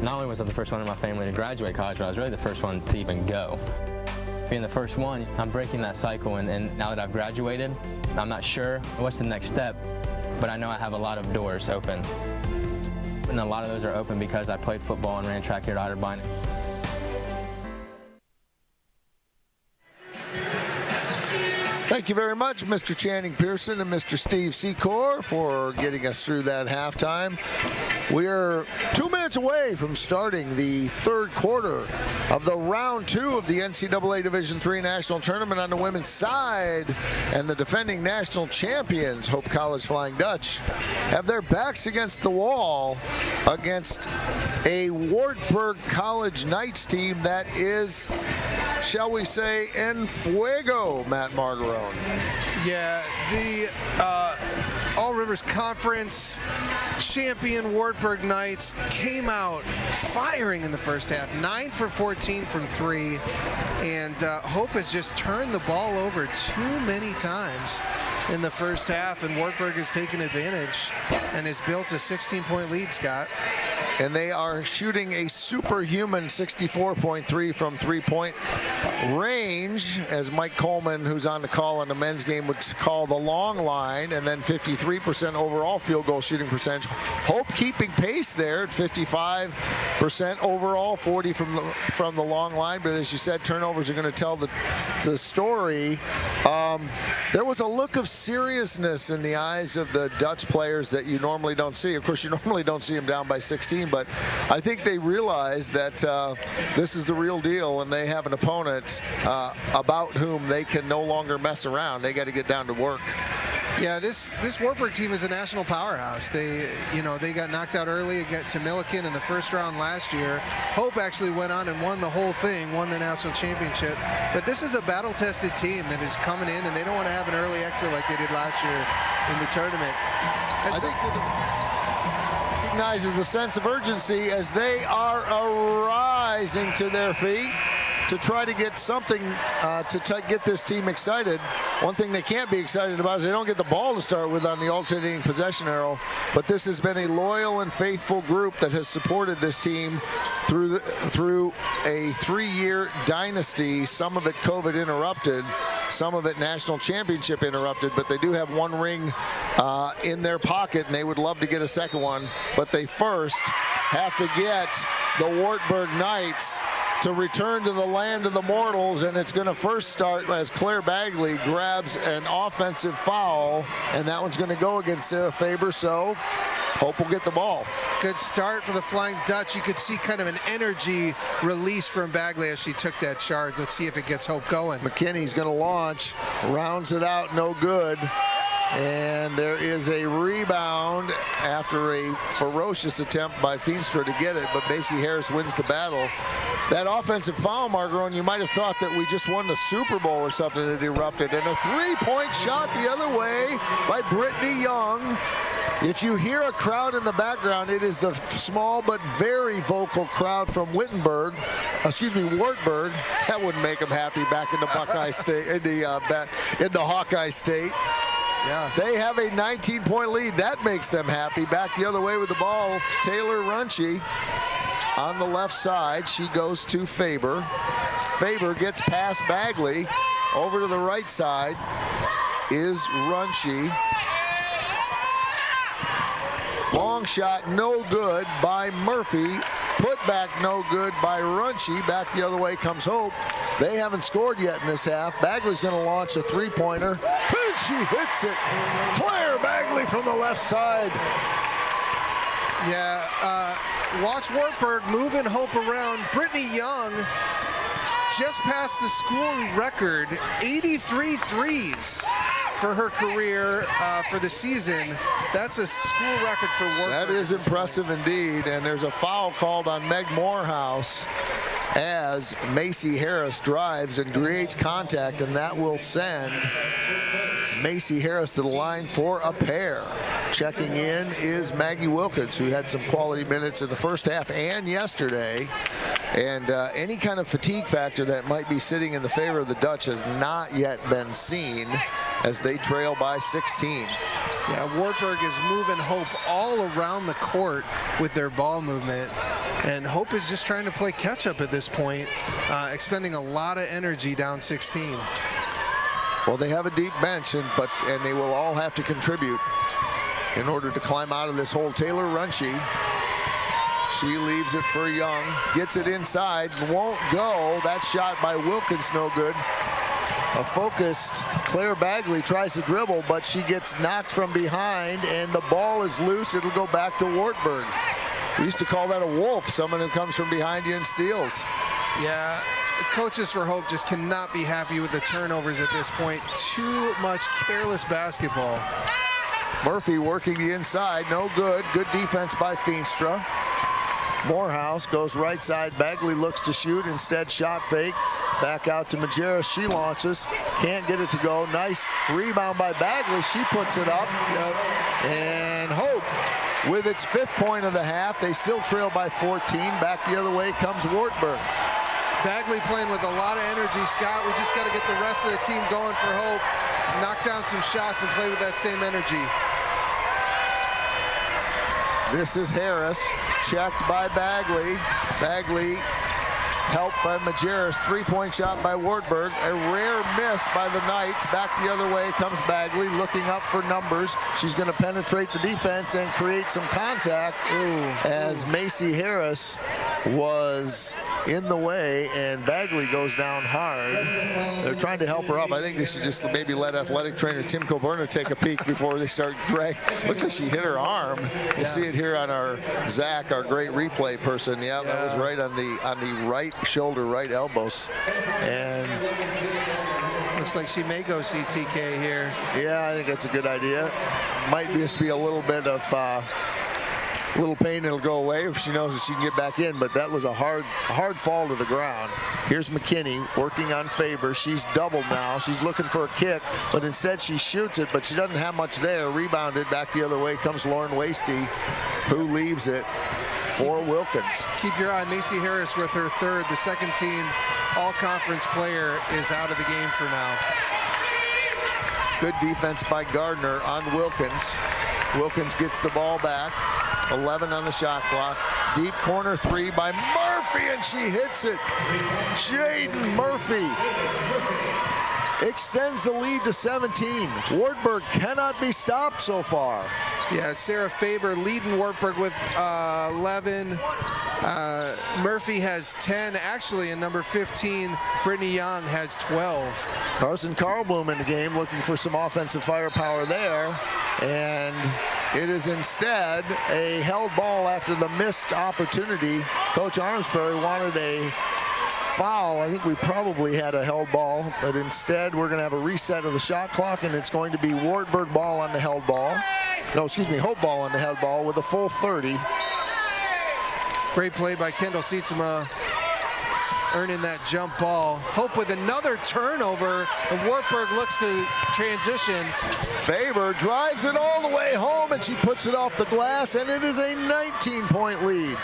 Not only was I the first one in my family to graduate college, but I was really the first one to even go. Being the first one, I'm breaking that cycle, and now that I've graduated, I'm not sure what's the next step, but I know I have a lot of doors open. And a lot of those are open because I played football and ran track here at Otterbein. Thank you very much, Mr. Channing Pearson and Mr. Steve Secor, for getting us through that halftime. We're 2 minutes away from starting the third quarter of the round 2 of the NCAA Division III National Tournament on the women's side. And the defending national champions, Hope College Flying Dutch, have their backs against the wall against a Wartburg College Knights team that is, shall we say, en fuego, Matt Margarone. Yeah, the All Rivers Conference champion Wartburg Knights came out firing in the first half, 9 for 14 from 3, and Hope has just turned the ball over too many times in the first half, and Wartburg has taken advantage and has built a 16-point lead, Scott. And they are shooting a superhuman 64.3 from three-point range, as Mike Coleman, who's on the call on the men's game, would call the long line, and then 53% overall field goal shooting percentage. Hope keeping pace there at 55% overall, 40 from the long line. But as you said, turnovers are going to tell the story. There was a look of seriousness in the eyes of the Dutch players that you normally don't see. Of course, you normally don't see them down by 16, but I think they realize that this is the real deal, and they have an opponent about whom they can no longer mess around. They got to get down to work. Yeah, this Wartburg team is a national powerhouse. They got knocked out early to Milliken in the first round last year. Hope actually went on and won the whole thing, won the national championship. But this is a battle-tested team that is coming in, and they don't want to have an early exit like they did last year in the tournament. I think that recognizes the sense of urgency as they are rising to their feet to try to get something to get this team excited. One thing they can't be excited about is they don't get the ball to start with on the alternating possession arrow. But this has been a loyal and faithful group that has supported this team through a 3-year dynasty. Some of it COVID interrupted, some of it national championship interrupted. But they do have one ring in their pocket, and they would love to get a second one. But they first have to get the Wartburg Knights to return to the land of the mortals, and it's going to first start as Claire Bagley grabs an offensive foul, and that one's going to go against Sarah Faber, so Hope will get the ball. Good start for the Flying Dutch. You could see kind of an energy release from Bagley as she took that charge. Let's see if it gets Hope going. McKinney's going to launch, rounds it out, no good. And there is a rebound after a ferocious attempt by Feenstra to get it, but Macy Harris wins the battle. That offensive foul, Margaret, you might have thought that we just won the Super Bowl or something that erupted. And a three-point shot the other way by Brittany Young. If you hear a crowd in the background, it is the small but very vocal crowd from Wartburg. That wouldn't make them happy back in the Buckeye State, in the Hawkeye State. Yeah. They have a 19-point lead. That makes them happy. Back the other way with the ball, Taylor Runchie on the left side. She goes to Faber. Faber gets past Bagley. Over to the right side is Runchie. Long shot, no good by Murphy. Put back, no good by Runchie. Back the other way comes Hope. They haven't scored yet in this half. Bagley's going to launch a three-pointer. And she hits it. Claire Bagley from the left side. Yeah, watch Wartburg moving Hope around. Brittany Young just passed the school record, 83 threes for her career for the season. That's a school record for Wartburg. That is impressive indeed. And there's a foul called on Meg Morehouse as Macy Harris drives and creates contact, and that will send Macy Harris to the line for a pair. Checking in is Maggie Wilkins, who had some quality minutes in the first half and yesterday. And any kind of fatigue factor that might be sitting in the favor of the Dutch has not yet been seen as they trail by 16. Yeah, Wartburg is moving Hope all around the court with their ball movement. And Hope is just trying to play catch up at this point, expending a lot of energy down 16. Well, they have a deep bench, and they will all have to contribute in order to climb out of this hole. Taylor Runchie, she leaves it for Young, gets it inside, won't go. That shot by Wilkins, no good. A focused Claire Bagley tries to dribble, but she gets knocked from behind, and the ball is loose. It'll go back to Wartburg. We used to call that a wolf, someone who comes from behind you and steals. Yeah, coaches for Hope just cannot be happy with the turnovers at this point. Too much careless basketball. Murphy working the inside, no good. Good defense by Feenstra. Morehouse goes right side. Bagley looks to shoot, instead shot fake. Back out to Majerus. She launches, can't get it to go. Nice rebound by Bagley. She puts it up. And Hope with its 5th point of the half. They still trail by 14. Back the other way comes Wartburg. Bagley playing with a lot of energy, Scott. We just got to get the rest of the team going for Hope. Knock down some shots and play with that same energy. This is Harris, checked by Bagley. Bagley helped by Majerus. 3-point shot by Wartburg. A rare miss by the Knights. Back the other way comes Bagley, looking up for numbers. She's going to penetrate the defense and create some contact as Macy Harris was in the way, and Bagley goes down hard. They're trying to help her up. I think they should just maybe let athletic trainer Tim Coburner take a peek before they start dragging. Looks like she hit her arm. You see it here on our Zach, our great replay person. Yeah, that was right on the right shoulder, right elbows. And Looks like she may go see TK here. Yeah, I think that's a good idea. Might just be a little bit of little pain. It'll go away if she knows that she can get back in, but that was a hard fall to the ground. Here's McKinney working on Faber. She's doubled now. She's looking for a kick, but instead she shoots it, but she doesn't have much there. Rebounded back the other way comes Lauren Wasty, who leaves it for Wilkins. Keep your eye. Macy Harris with her third. The second team all-conference player is out of the game for now. Good defense by Gardner on Wilkins. Wilkins gets the ball back. 11 on the shot clock. Deep corner three by Murphy, and she hits it. Jaden Murphy extends the lead to 17. Wartburg cannot be stopped so far. Yeah, Sarah Faber leading Wartburg with 11. Murphy has 10, actually, and number 15, Brittany Young, has 12. Carson Carlblum in the game, looking for some offensive firepower there, and it is instead a held ball after the missed opportunity. Coach Armsbury wanted a foul. I think we probably had a held ball, but instead we're going to have a reset of the shot clock, and it's going to be Wartburg ball on the held ball. No, excuse me, Hope ball on the held ball with a full 30. Great play by Kendall Sietsema, earning that jump ball. Hope with another turnover, and Wartburg looks to transition. Faber drives it all the way home, and she puts it off the glass, and it is a 19-point lead.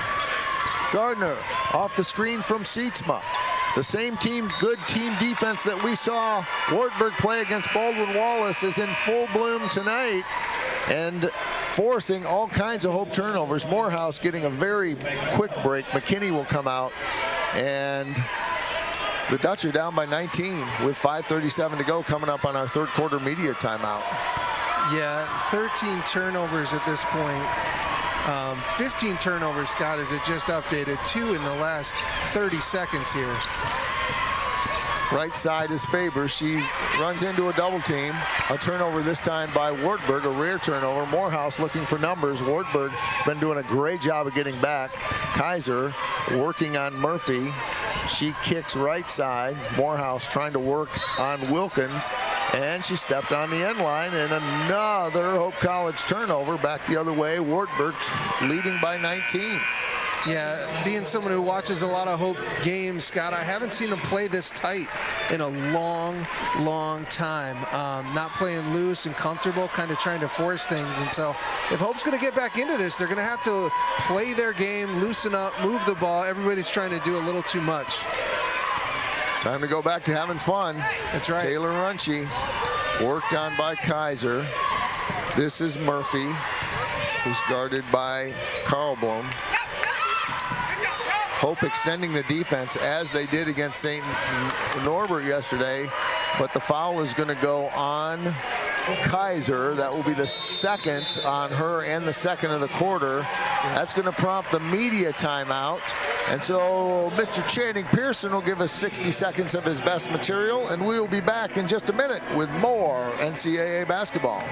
Gardner off the screen from Sietsema. The same team, good team defense that we saw Wartburg play against Baldwin Wallace is in full bloom tonight and forcing all kinds of Hope turnovers. Morehouse getting a very quick break. McKinney will come out, and the Dutch are down by 19 with 5:37 to go, coming up on our third quarter media timeout. Yeah, 13 turnovers at this point. 15 turnovers, Scott, as it just updated. 2 in the last 30 seconds here. Right side is Faber. She runs into a double team. A turnover this time by Wartburg, a rare turnover. Morehouse looking for numbers. Wartburg has been doing a great job of getting back. Kaiser working on Murphy. She kicks right side. Morehouse trying to work on Wilkins, and she stepped on the end line, and another Hope College turnover back the other way. Wartburg leading by 19. Yeah, being someone who watches a lot of Hope games, Scott, I haven't seen them play this tight in a long time. Not playing loose and comfortable, kind of trying to force things. And so if Hope's going to get back into this, they're going to have to play their game, loosen up, move the ball. Everybody's trying to do a little too much. Time to go back to having fun. That's right. Taylor Runchie, worked on by Kaiser. This is Murphy, who's guarded by Carlblum. Hope extending the defense as they did against St. Norbert yesterday, but the foul is going to go on Kaiser. That will be the second on her and the second of the quarter. That's going to prompt the media timeout. And so Mr. Channing Pearson will give us 60 seconds of his best material, and we will be back in just a minute with more NCAA basketball.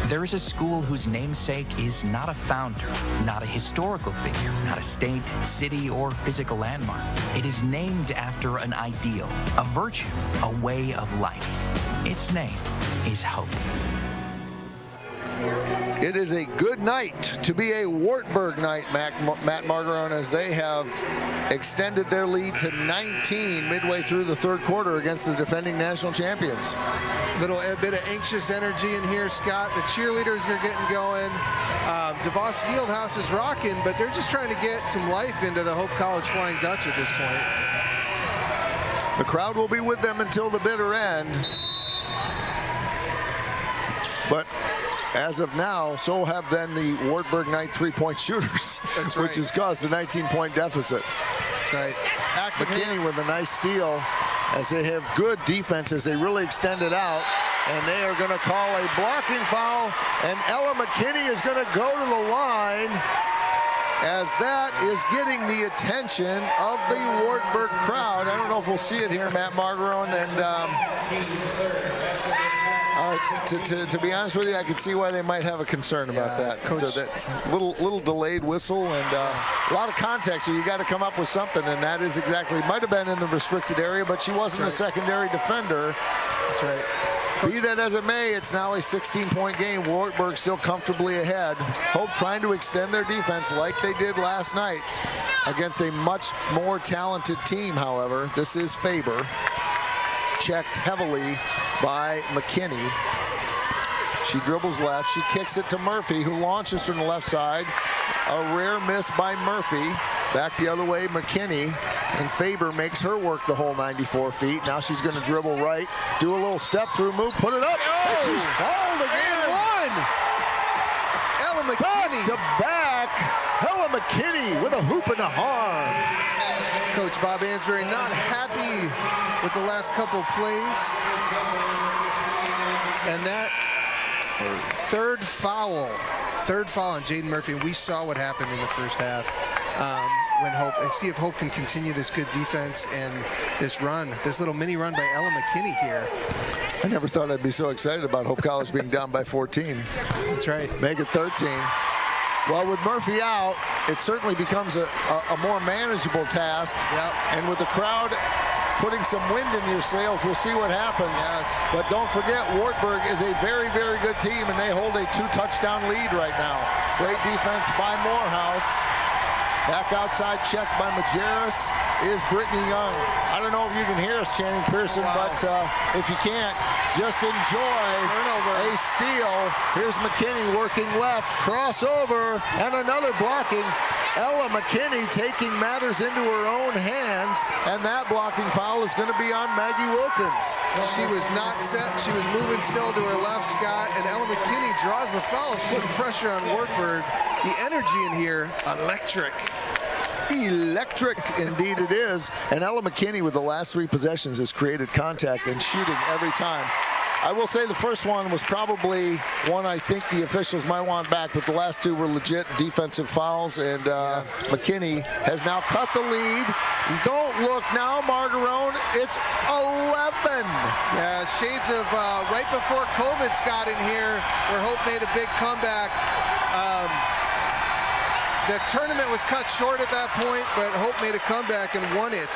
There is a school whose namesake is not a founder, not a historical figure, not a state, city, or physical landmark. It is named after an ideal, a virtue, a way of life. Its name is Hope. It is a good night to be a Wartburg night, Matt Margarone, as they have extended their lead to 19 midway through the third quarter against the defending national champions. A bit of anxious energy in here, Scott. The cheerleaders are getting going. DeVos Fieldhouse is rocking, but they're just trying to get some life into the Hope College Flying Dutch at this point. The crowd will be with them until the bitter end. But as of now, so have then the Wartburg Knight three-point shooters, That's right. which has caused the 19-point deficit. That's right. Active McKinney hands. with a nice steal as they have good defense as they really extend it out. And they are going to call a blocking foul, and Ella McKinney is going to go to the line as that is getting the attention of the Wartburg crowd. I don't know if we'll see it here, Matt Margarone, and to be honest with you, I could see why they might have a concern about that. Coach. So that's a little delayed whistle and a lot of contact, so you got to come up with something, and that is exactly, might have been in the restricted area, but she wasn't a secondary defender. That's right. Be that as it may, it's now a 16-point game. Wartburg still comfortably ahead. Hope trying to extend their defense like they did last night against a much more talented team, however. This is Faber. Checked heavily by McKinney. She dribbles left. She kicks it to Murphy, who launches from the left side. A rare miss by Murphy. Back the other way, McKinney. And Faber makes her work the whole 94 feet. Now she's going to dribble right, do a little step-through move, put it up, and she's fouled again. And one! Ella McKinney. Back to back. Ella McKinney with a hoop and a harm. Coach Bob Ansbury not happy with the last couple plays. And that third foul on Jaden Murphy. We saw what happened in the first half. When Hope, see if Hope can continue this good defense and this run, this little mini run by Ella McKinney here. I never thought I'd be so excited about Hope College being down by 14. That's right. Make it 13. Well, with Murphy out, it certainly becomes a more manageable task. Yep. And with the crowd putting some wind in your sails, we'll see what happens. Yes. But don't forget, Wartburg is a very, very good team, and they hold a 2-touchdown lead right now. Great defense by Morehouse. Back outside, checked by Majerus, is Brittany Young. I don't know if you can hear us, Channing Pearson, but if you can't, just enjoy a steal. Here's McKinney working left, crossover, and another blocking. Ella McKinney taking matters into her own hands, and that blocking foul is going to be on Maggie Wilkins. She was not set. She was moving still to her left, Scott, and Ella McKinney draws the fouls, putting pressure on Wartburg. The energy in here, electric. Electric, indeed it is. And Ella McKinney with the last 3 possessions has created contact and shooting every time. I will say the first one was probably one I think the officials might want back, but the last 2 were legit defensive fouls, and McKinney has now cut the lead. Don't look now, Margarone, it's 11. Yeah, shades of right before COVID's got in here, where Hope made a big comeback. The tournament was cut short at that point, but Hope made a comeback and won it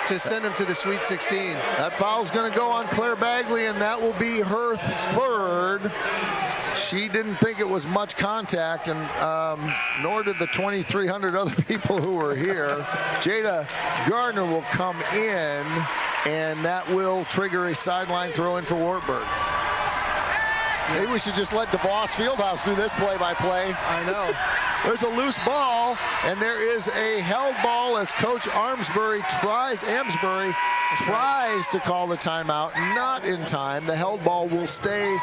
to send them to the Sweet 16. That foul's going to go on Claire Bagley, and that will be her 3rd. She didn't think it was much contact, and nor did the 2,300 other people who were here. Jada Gardner will come in, and that will trigger a sideline throw in for Wartburg. Maybe we should just let DeVos Fieldhouse do this play-by-play. I know. There's a loose ball, and there is a held ball as Coach Amsbury tries to call the timeout. Not in time. The held ball will stay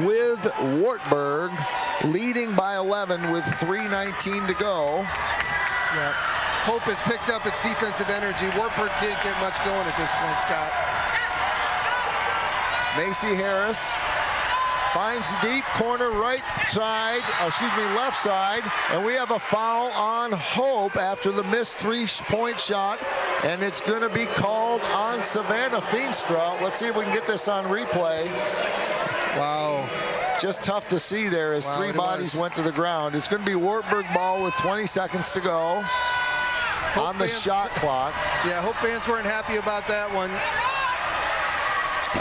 with Wartburg, leading by 11 with 3:19 to go. Yeah. Hope has picked up its defensive energy. Wartburg can't get much going at this point, Scott. Macy Harris finds the deep corner left side, and we have a foul on Hope after the missed 3-point shot, and it's going to be called on Savannah Feenstra. Let's see if we can get this on replay. Wow. Just tough to see there as 3 bodies went to the ground. It's going to be Wartburg ball with 20 seconds to go on the shot clock. Yeah, Hope fans weren't happy about that one.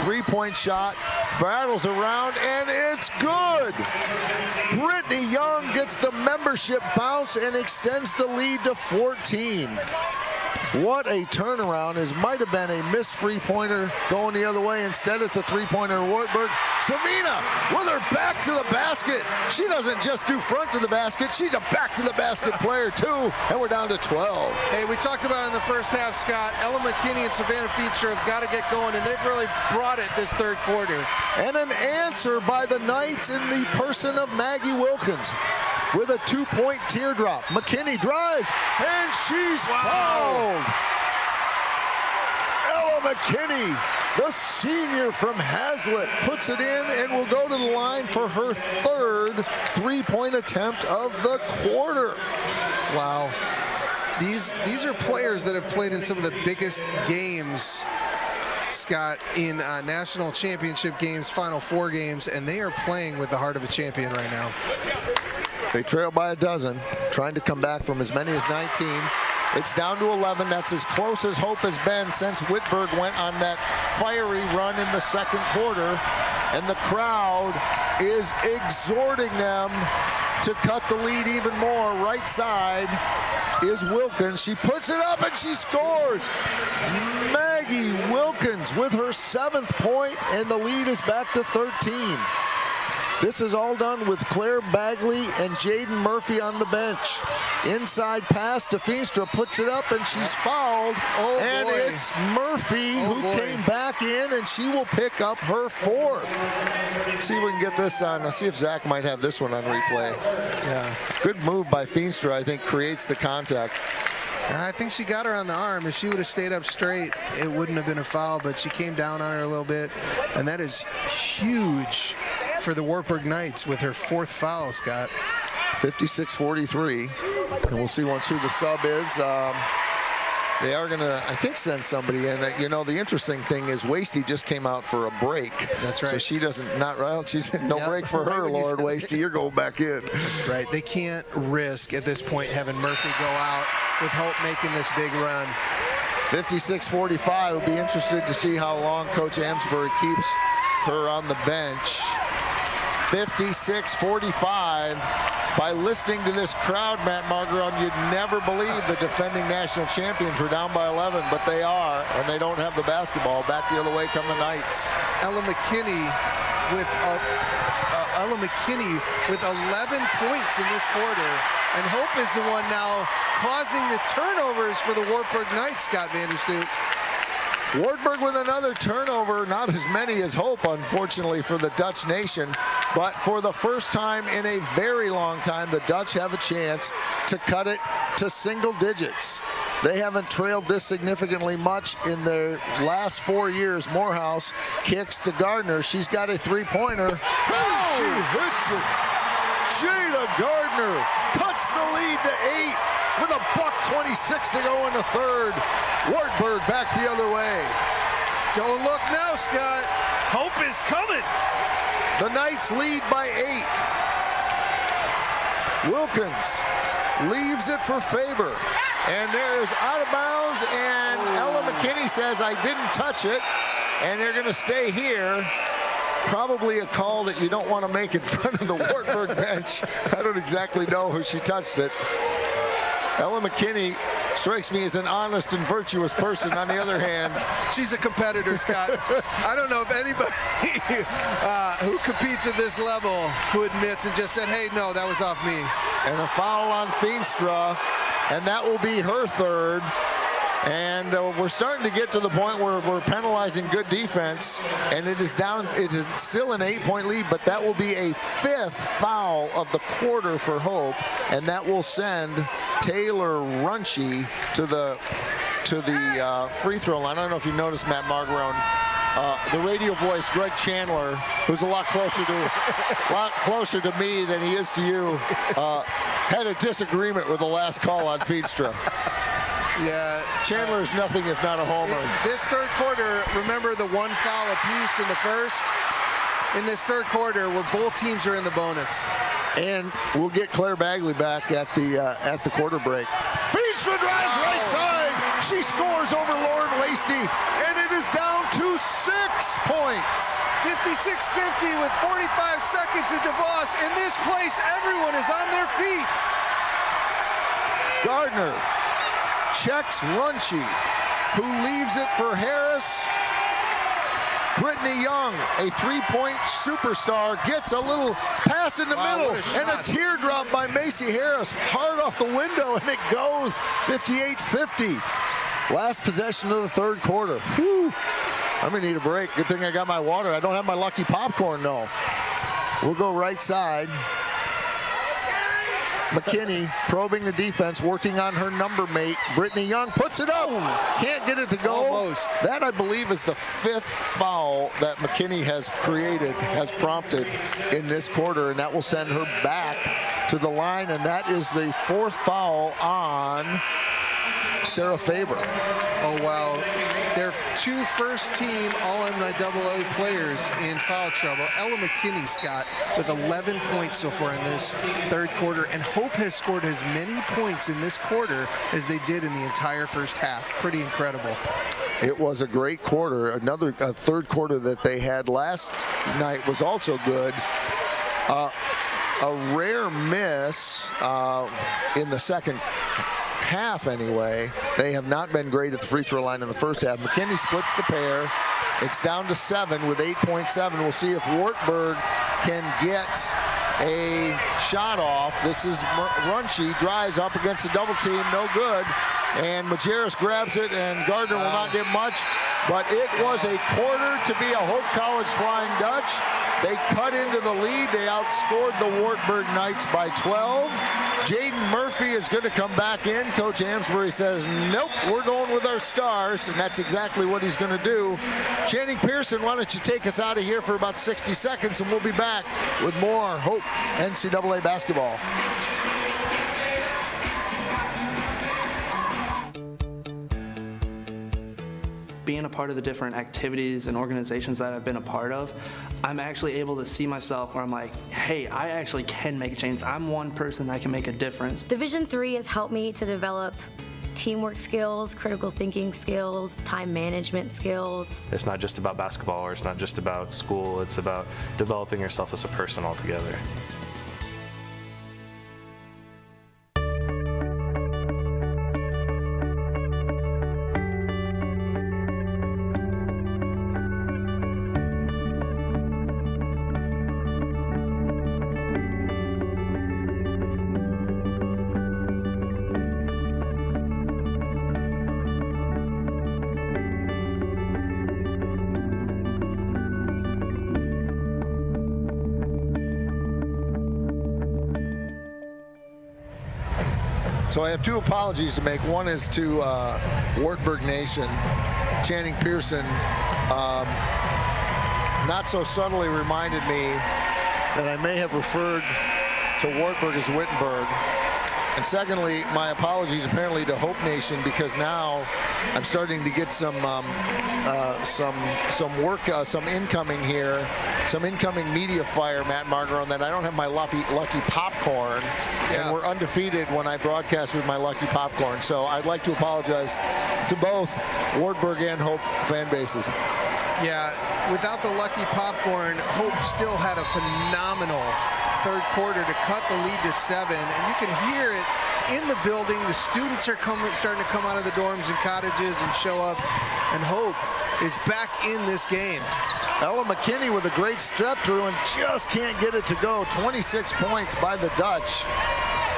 3-point shot, battles around, and it's good. Brittany Young gets the membership bounce and extends the lead to 14. What a turnaround. It might have been a missed free-pointer going the other way. Instead, it's a three-pointer to Wartburg. Savina with her back to the basket. She doesn't just do front to the basket. She's a back-to-the-basket player, too. And we're down to 12. Hey, we talked about in the first half, Scott, Ella McKinney and Savannah Feenstra have got to get going, and they've really brought it this third quarter. And an answer by the Knights in the person of Maggie Wilkins with a 2-point teardrop. McKinney drives, and she's fouled. Ella McKinney, the senior from Hazlitt, puts it in and will go to the line for her third three-point attempt of the quarter. Wow. These are players that have played in some of the biggest games, Scott, in national championship games, Final Four games, and they are playing with the heart of a champion right now. They trail by a dozen, trying to come back from as many as 19. It's down to 11. That's as close as Hope has been since Whitburg went on that fiery run in the second quarter. And the crowd is exhorting them to cut the lead even more. Right side is Wilkins. She puts it up and she scores. Maggie Wilkins with her 7th point, and the lead is back to 13. This is all done with Claire Bagley and Jaden Murphy on the bench. Inside pass to Feenstra, puts it up, and she's fouled. Oh, and boy. it's Murphy who came back in, and she will pick up her 4th. See if we can get this on. Let's see if Zach might have this one on replay. Yeah. Good move by Feenstra, I think, creates the contact. I think she got her on the arm. If she would have stayed up straight, it wouldn't have been a foul, but she came down on her a little bit, and that is huge for the Wartburg Knights with her 4th foul, Scott. 56-43, and we'll see once who the sub is. They are going to, I think, send somebody in. You know, the interesting thing is Wasty just came out for a break. That's right. So she doesn't, she's no break for her, Lord Wasty. You're going back in. That's right. They can't risk at this point having Murphy go out with Hope making this big run. 56-45. We'll be interested to see how long Coach Amsbury keeps her on the bench. 56-45. By listening to this crowd, Matt Margaron, you'd never believe the defending national champions were down by 11, but they are, and they don't have the basketball. Back the other way come the Knights. Ella McKinney with 11 points in this quarter, and Hope is the one now causing the turnovers for the Wartburg Knights, Scott Vanderstoot. Wartburg with another turnover, not as many as Hope, unfortunately, for the Dutch nation. But for the first time in a very long time, the Dutch have a chance to cut it to single digits. They haven't trailed this significantly much in their last 4 years. Morehouse kicks to Gardner. She's got a three-pointer. Oh! She hits it. Jada Gardner cuts the lead to 8 with a $1:26 to go in the third. Wartburg back the other way. Don't look now, Scott. Hope is coming. The Knights lead by 8. Wilkins leaves it for Faber. And there is out of bounds, and Ella McKinney says, I didn't touch it. And they're going to stay here. Probably a call that you don't want to make in front of the Wartburg bench. I don't exactly know who she touched it. Ella McKinney strikes me as an honest and virtuous person. On the other hand, she's a competitor, Scott. I don't know if anybody who competes at this level who admits and just said, hey, no, that was off me. And a foul on Feenstra, and that will be her 3rd. And we're starting to get to the point where we're penalizing good defense, and it is down. It is still an 8-point lead, but that will be a 5th foul of the quarter for Hope, and that will send Taylor Runchy to the free throw line. I don't know if you noticed, Matt Margaron, the radio voice, Greg Chandler, who's a lot closer to me than he is to you, had a disagreement with the last call on Feenstra. Yeah, Chandler's nothing if not a homer. This third quarter, remember the 1 foul apiece in the first? In this third quarter, where both teams are in the bonus. And we'll get Claire Bagley back at the quarter break. Feenstra drives right side. She scores over Lauren Wasty, and it is down to 6 points. 56-50 with 45 seconds at DeVos. In this place, everyone is on their feet. Gardner checks Runchie, who leaves it for Harris. Brittany Young, a three-point superstar, gets a little pass in the middle, and a teardrop by Macy Harris, hard off the window, and it goes 58-50. Last possession of the third quarter. Whew. I'm gonna need a break. Good thing I got my water. I don't have my lucky popcorn, though. We'll go right side. McKinney probing the defense, working on her number mate. Brittany Young puts it up. Can't get it to go. Almost. That, I believe, is the 5th foul that McKinney has prompted in this quarter, and that will send her back to the line, and that is the 4th foul on Sarah Faber. Oh, wow. Their 2 first-team All-NCAA players in foul trouble. Ella McKinney, Scott, with 11 points so far in this third quarter, and Hope has scored as many points in this quarter as they did in the entire first half. Pretty incredible. It was a great quarter. Another third quarter that they had last night was also good. A rare miss in the second half anyway. They have not been great at the free throw line in the first half. McKinney splits the pair. It's down to 7 with 8.7. We'll see if Wartburg can get a shot off. This is Runchie, drives up against the double team, no good. And Majerus grabs it, and Gardner will not get much. But it was a quarter to be a Hope College Flying Dutch. They cut into the lead. They outscored the Wartburg Knights by 12. Jaden Murphy is going to come back in. Coach Amsbury says, nope, we're going with our stars, and that's exactly what he's going to do. Channing Pearson, why don't you take us out of here for about 60 seconds, and we'll be back with more Hope NCAA basketball. Being a part of the different activities and organizations that I've been a part of, I'm actually able to see myself where I'm like, hey, I actually can make a change. I'm one person that can make a difference. Division III has helped me to develop teamwork skills, critical thinking skills, time management skills. It's not just about basketball, or it's not just about school, it's about developing yourself as a person altogether. So I have 2 apologies to make. One is to Wartburg Nation. Channing Pearson not so subtly reminded me that I may have referred to Wartburg as Wittenberg. And secondly, my apologies apparently to Hope Nation, because now I'm starting to get some work, some incoming here, some incoming media fire, Matt Margaro, that I don't have my lucky popcorn, and we're undefeated when I broadcast with my lucky popcorn. So I'd like to apologize to both Wartburg and Hope fan bases. Yeah, without the lucky popcorn, Hope still had a phenomenal third quarter to cut the lead to 7, and you can hear it in the building. The students are starting to come out of the dorms and cottages and show up, and Hope is back in this game. Ella McKinney with a great step through and just can't get it to go. 26 points by the Dutch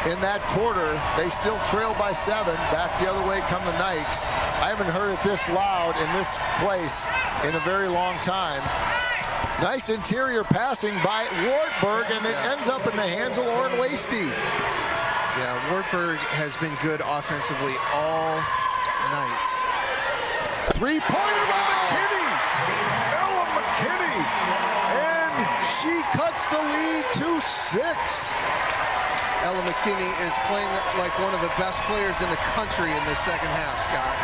in that quarter. They still trail by 7. Back the other way come the Knights. I haven't heard it this loud in this place in a very long time. Nice interior passing by Wartburg, and it ends up in the hands of Lauren Wasty. Yeah, Wartburg has been good offensively all night. Three-pointer by McKinney. Ella McKinney. And she cuts the lead to 6. Ella McKinney is playing like one of the best players in the country in the second half, Scott.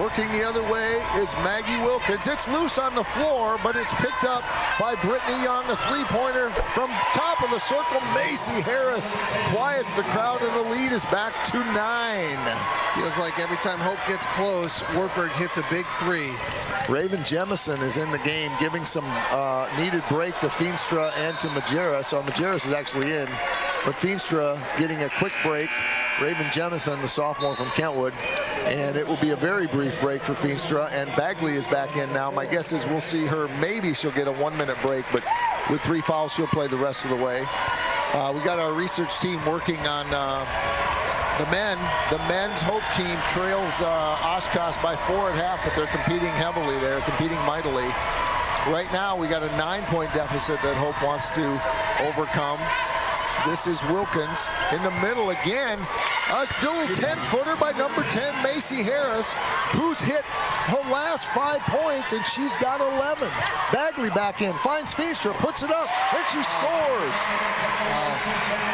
Working the other way is Maggie Wilkins. It's loose on the floor, but it's picked up by Brittany Young. A three-pointer from top of the circle. Macy Harris quiets the crowd, and the lead is back to 9. Feels like every time Hope gets close, Wartburg hits a big 3. Raven Jemison is in the game, giving some needed break to Feenstra and to Majerus. So Majerus is actually in. but Feenstra getting a quick break. Raven Jemison, the sophomore from Kentwood, and it will be a very brief break for Feenstra, and Bagley is back in now. My guess is we'll see her, maybe she'll get a 1-minute break, but with 3 fouls, she'll play the rest of the way. We got our research team working on the men. The men's Hope team trails Oshkosh by 4 at half, but they're competing heavily there, competing mightily. Right now, we got a 9-point deficit that Hope wants to overcome. This is Wilkins in the middle again. A dual 10-footer by number 10, Macy Harris, who's hit her last 5 points, and she's got 11. Bagley back in, finds Feenstra, puts it up, and she scores.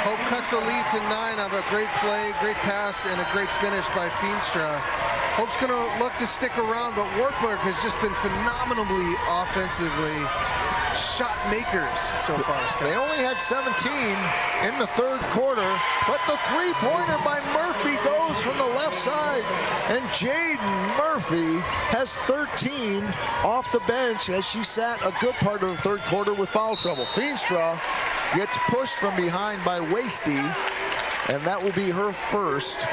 Hope cuts the lead to 9 of a great play, great pass, and a great finish by Feenstra. Hope's going to look to stick around, but Wartburg has just been phenomenally offensively shot makers so far, Scott. They only had 17 in the 3rd quarter, but the 3-pointer by Murphy goes from the left side, and Jaden Murphy has 13 off the bench as she sat a good part of the 3rd quarter with foul trouble. Feenstra gets pushed from behind by Wasty, and that will be her first.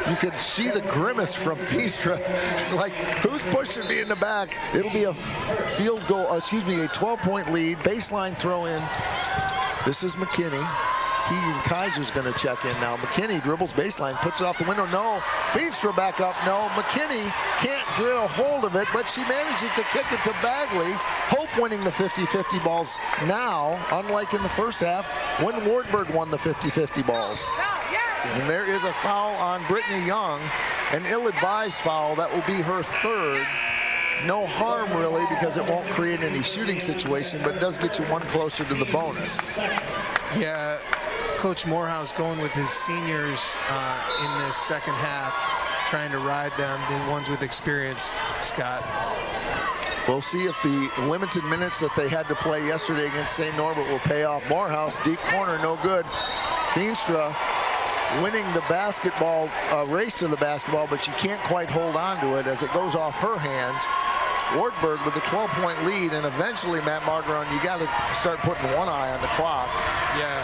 You can see the grimace from Feenstra. It's like, who's pushing me in the back? It'll be a field goal, a 12-point lead, baseline throw in. This is McKinney. Keegan Kaiser's going to check in now. McKinney dribbles baseline, puts it off the window. No. Feenstra back up. No. McKinney can't get a hold of it, but she manages to kick it to Bagley. Hope winning the 50-50 balls now, unlike in the first half when Wartburg won the 50-50 balls. And there is a foul on Brittany Young, an ill-advised foul. That will be her 3rd. No harm, really, because it won't create any shooting situation, but it does get you 1 closer to the bonus. Yeah, Coach Morehouse going with his seniors in this second half, trying to ride them, the ones with experience, Scott. We'll see if the limited minutes that they had to play yesterday against St. Norbert will pay off. Morehouse, deep corner, no good. Feenstra winning the basketball, race to the basketball, but she can't quite hold on to it as it goes off her hands. Wartburg with a 12-point lead, and eventually, Matt Margaron, you got to start putting one eye on the clock. Yeah.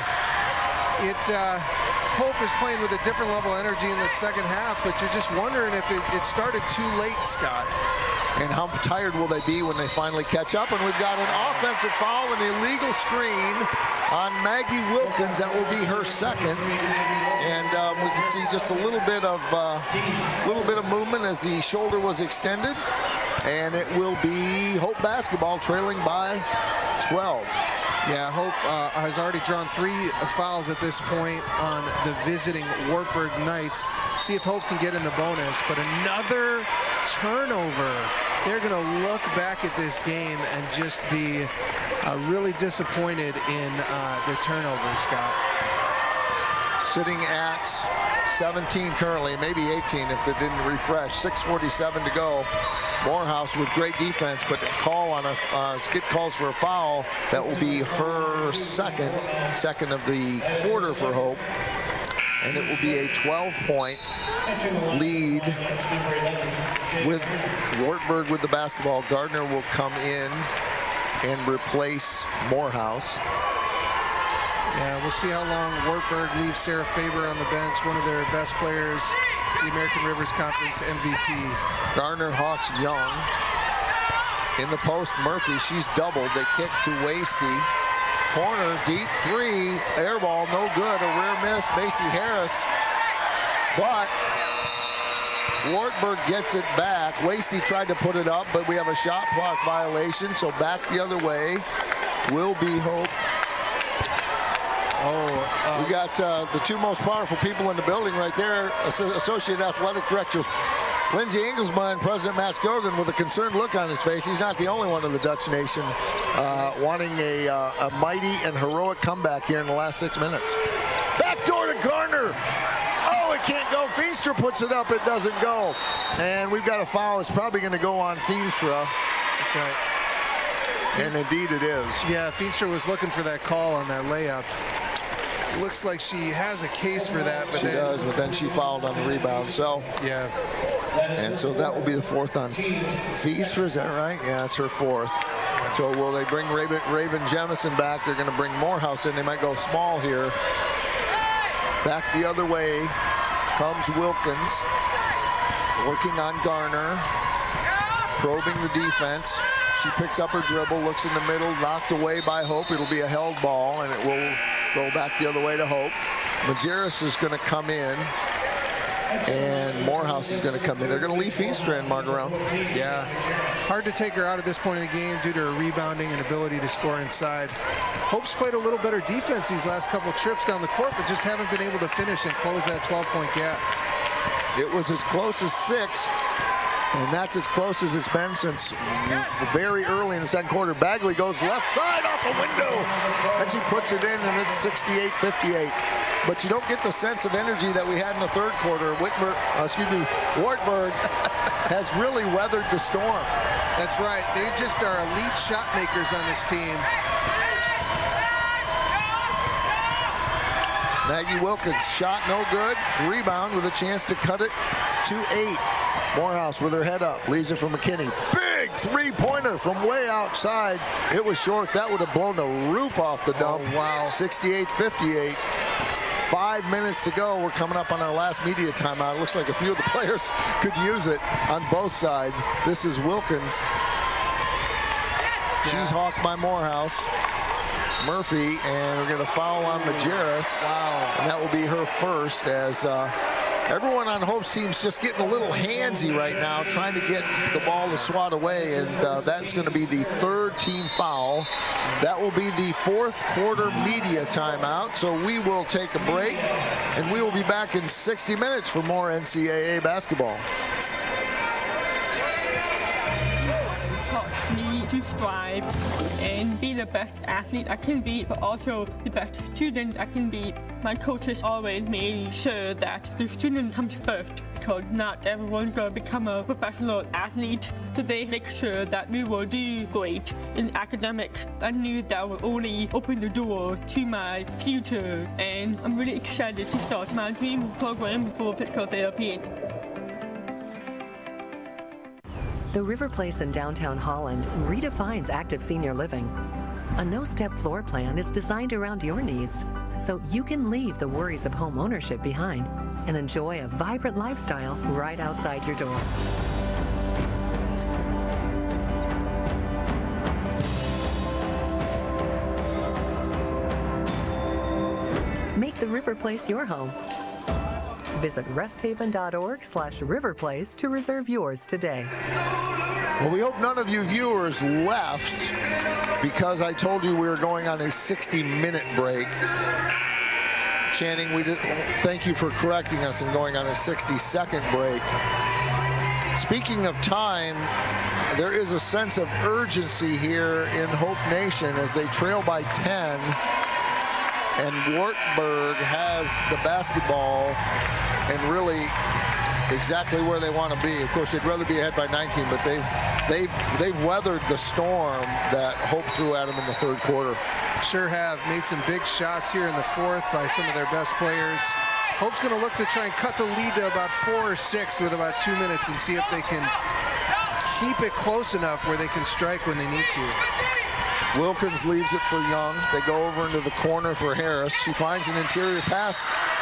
Hope is playing with a different level of energy in the second half, but you're just wondering if it started too late, Scott. And how tired will they be when they finally catch up? And we've got an offensive foul, an illegal screen on Maggie Wilkins. That will be her 2nd. And we can see just a little bit of movement as the shoulder was extended. And it will be Hope basketball trailing by 12. Yeah, Hope has already drawn 3 fouls at this point on the visiting Wartburg Knights. See if Hope can get in the bonus, but another turnover. They're going to look back at this game and just be really disappointed in their turnovers, Scott. Sitting at 17 currently, maybe 18 if it didn't refresh. 6:47 to go. Morehouse with great defense, but call on get calls for a foul. That will be her second of the quarter for Hope, and it will be a 12-point lead with Wartburg with the basketball. Gardner will come in and replace Morehouse. Yeah, we'll see how long Wartburg leaves Sarah Faber on the bench, one of their best players, the American Rivers Conference MVP. Garner Hawks Young in the post. Murphy, she's doubled. They kick to Wasty. Corner, deep 3, air ball, no good. A rear miss, Macy Harris. But Wartburg gets it back. Wasty tried to put it up, but we have a shot clock violation, so back the other way will be Hope. We got the 2 most powerful people in the building right there. Associate Athletic Director Lindsay Engelsma and President Matt Skogan with a concerned look on his face. He's not the only one of the Dutch nation wanting a mighty and heroic comeback here in the last 6 minutes. Backdoor to Garner. Oh, it can't go. Feenstra puts it up. It doesn't go. And we've got a foul. It's probably going to go on Feenstra. That's right. And indeed it is. Yeah, Feenstra was looking for that call on that layup. Looks like she has a case for that, but then she fouled on the rebound. So yeah, and so that will be the 4th on Feenstra. Is that right? Yeah, it's her 4th. So will they bring Raven Jemison back? They're going to bring Morehouse in. They might go small here. Back the other way comes Wilkins, working on Garner, probing the defense. She picks up her dribble, looks in the middle, knocked away by Hope. It'll be a held ball, and it will go back the other way to Hope. Majerus is going to come in, and Morehouse is going to come in. They're going to leave Feenstra in, Margarone. Yeah, hard to take her out at this point in the game due to her rebounding and ability to score inside. Hope's played a little better defense these last couple trips down the court, but just haven't been able to finish and close that 12-point gap. It was as close as 6. And that's as close as it's been since very early in the second quarter. Bagley goes left side off the window, and she puts it in, and it's 68-58. But you don't get the sense of energy that we had in the third quarter. Wartburg has really weathered the storm. That's right. They just are elite shot makers on this team. Maggie Wilkins, shot no good. Rebound with a chance to cut it to 8. Morehouse with her head up, leaves it for McKinney. Big three-pointer from way outside. It was short. That would have blown the roof off the dump. Oh, wow. 68-58. 5 minutes to go. We're coming up on our last media timeout. It looks like a few of the players could use it on both sides. This is Wilkins. She's hawked by Morehouse. Murphy, and we're going to foul on Majerus. Wow. And that will be her first, as everyone on Hope's team's just getting a little handsy right now, trying to get the ball to swat away, and that's going to be the 3rd team foul. That will be the 4th quarter media timeout, so we will take a break, and we will be back in 60 minutes for more NCAA basketball. To strive and be the best athlete I can be, but also the best student I can be. My coaches always made sure that the student comes first, because not everyone's going to become a professional athlete. So they make sure that we will do great in academics. I knew that would only open the door to my future, and I'm really excited to start my dream program for physical therapy. The River Place in downtown Holland redefines active senior living. A no-step floor plan is designed around your needs, so you can leave the worries of home ownership behind and enjoy a vibrant lifestyle right outside your door. Make the River Place your home. Visit resthaven.org/riverplace to reserve yours today. Well, we hope none of you viewers left because I told you we were going on a 60-minute break. Channing, thank you for correcting us and going on a 60-second break. Speaking of time, there is a sense of urgency here in Hope Nation as they trail by 10, and Wartburg has the basketball and really exactly where they want to be. Of course, they'd rather be ahead by 19, but they've weathered the storm that Hope threw at them in the third quarter. Sure have. Made some big shots here in the 4th by some of their best players. Hope's going to look to try and cut the lead to about 4 or 6 with about 2 minutes and see if they can keep it close enough where they can strike when they need to. Wilkins leaves it for Young. They go over into the corner for Harris. She finds an interior pass,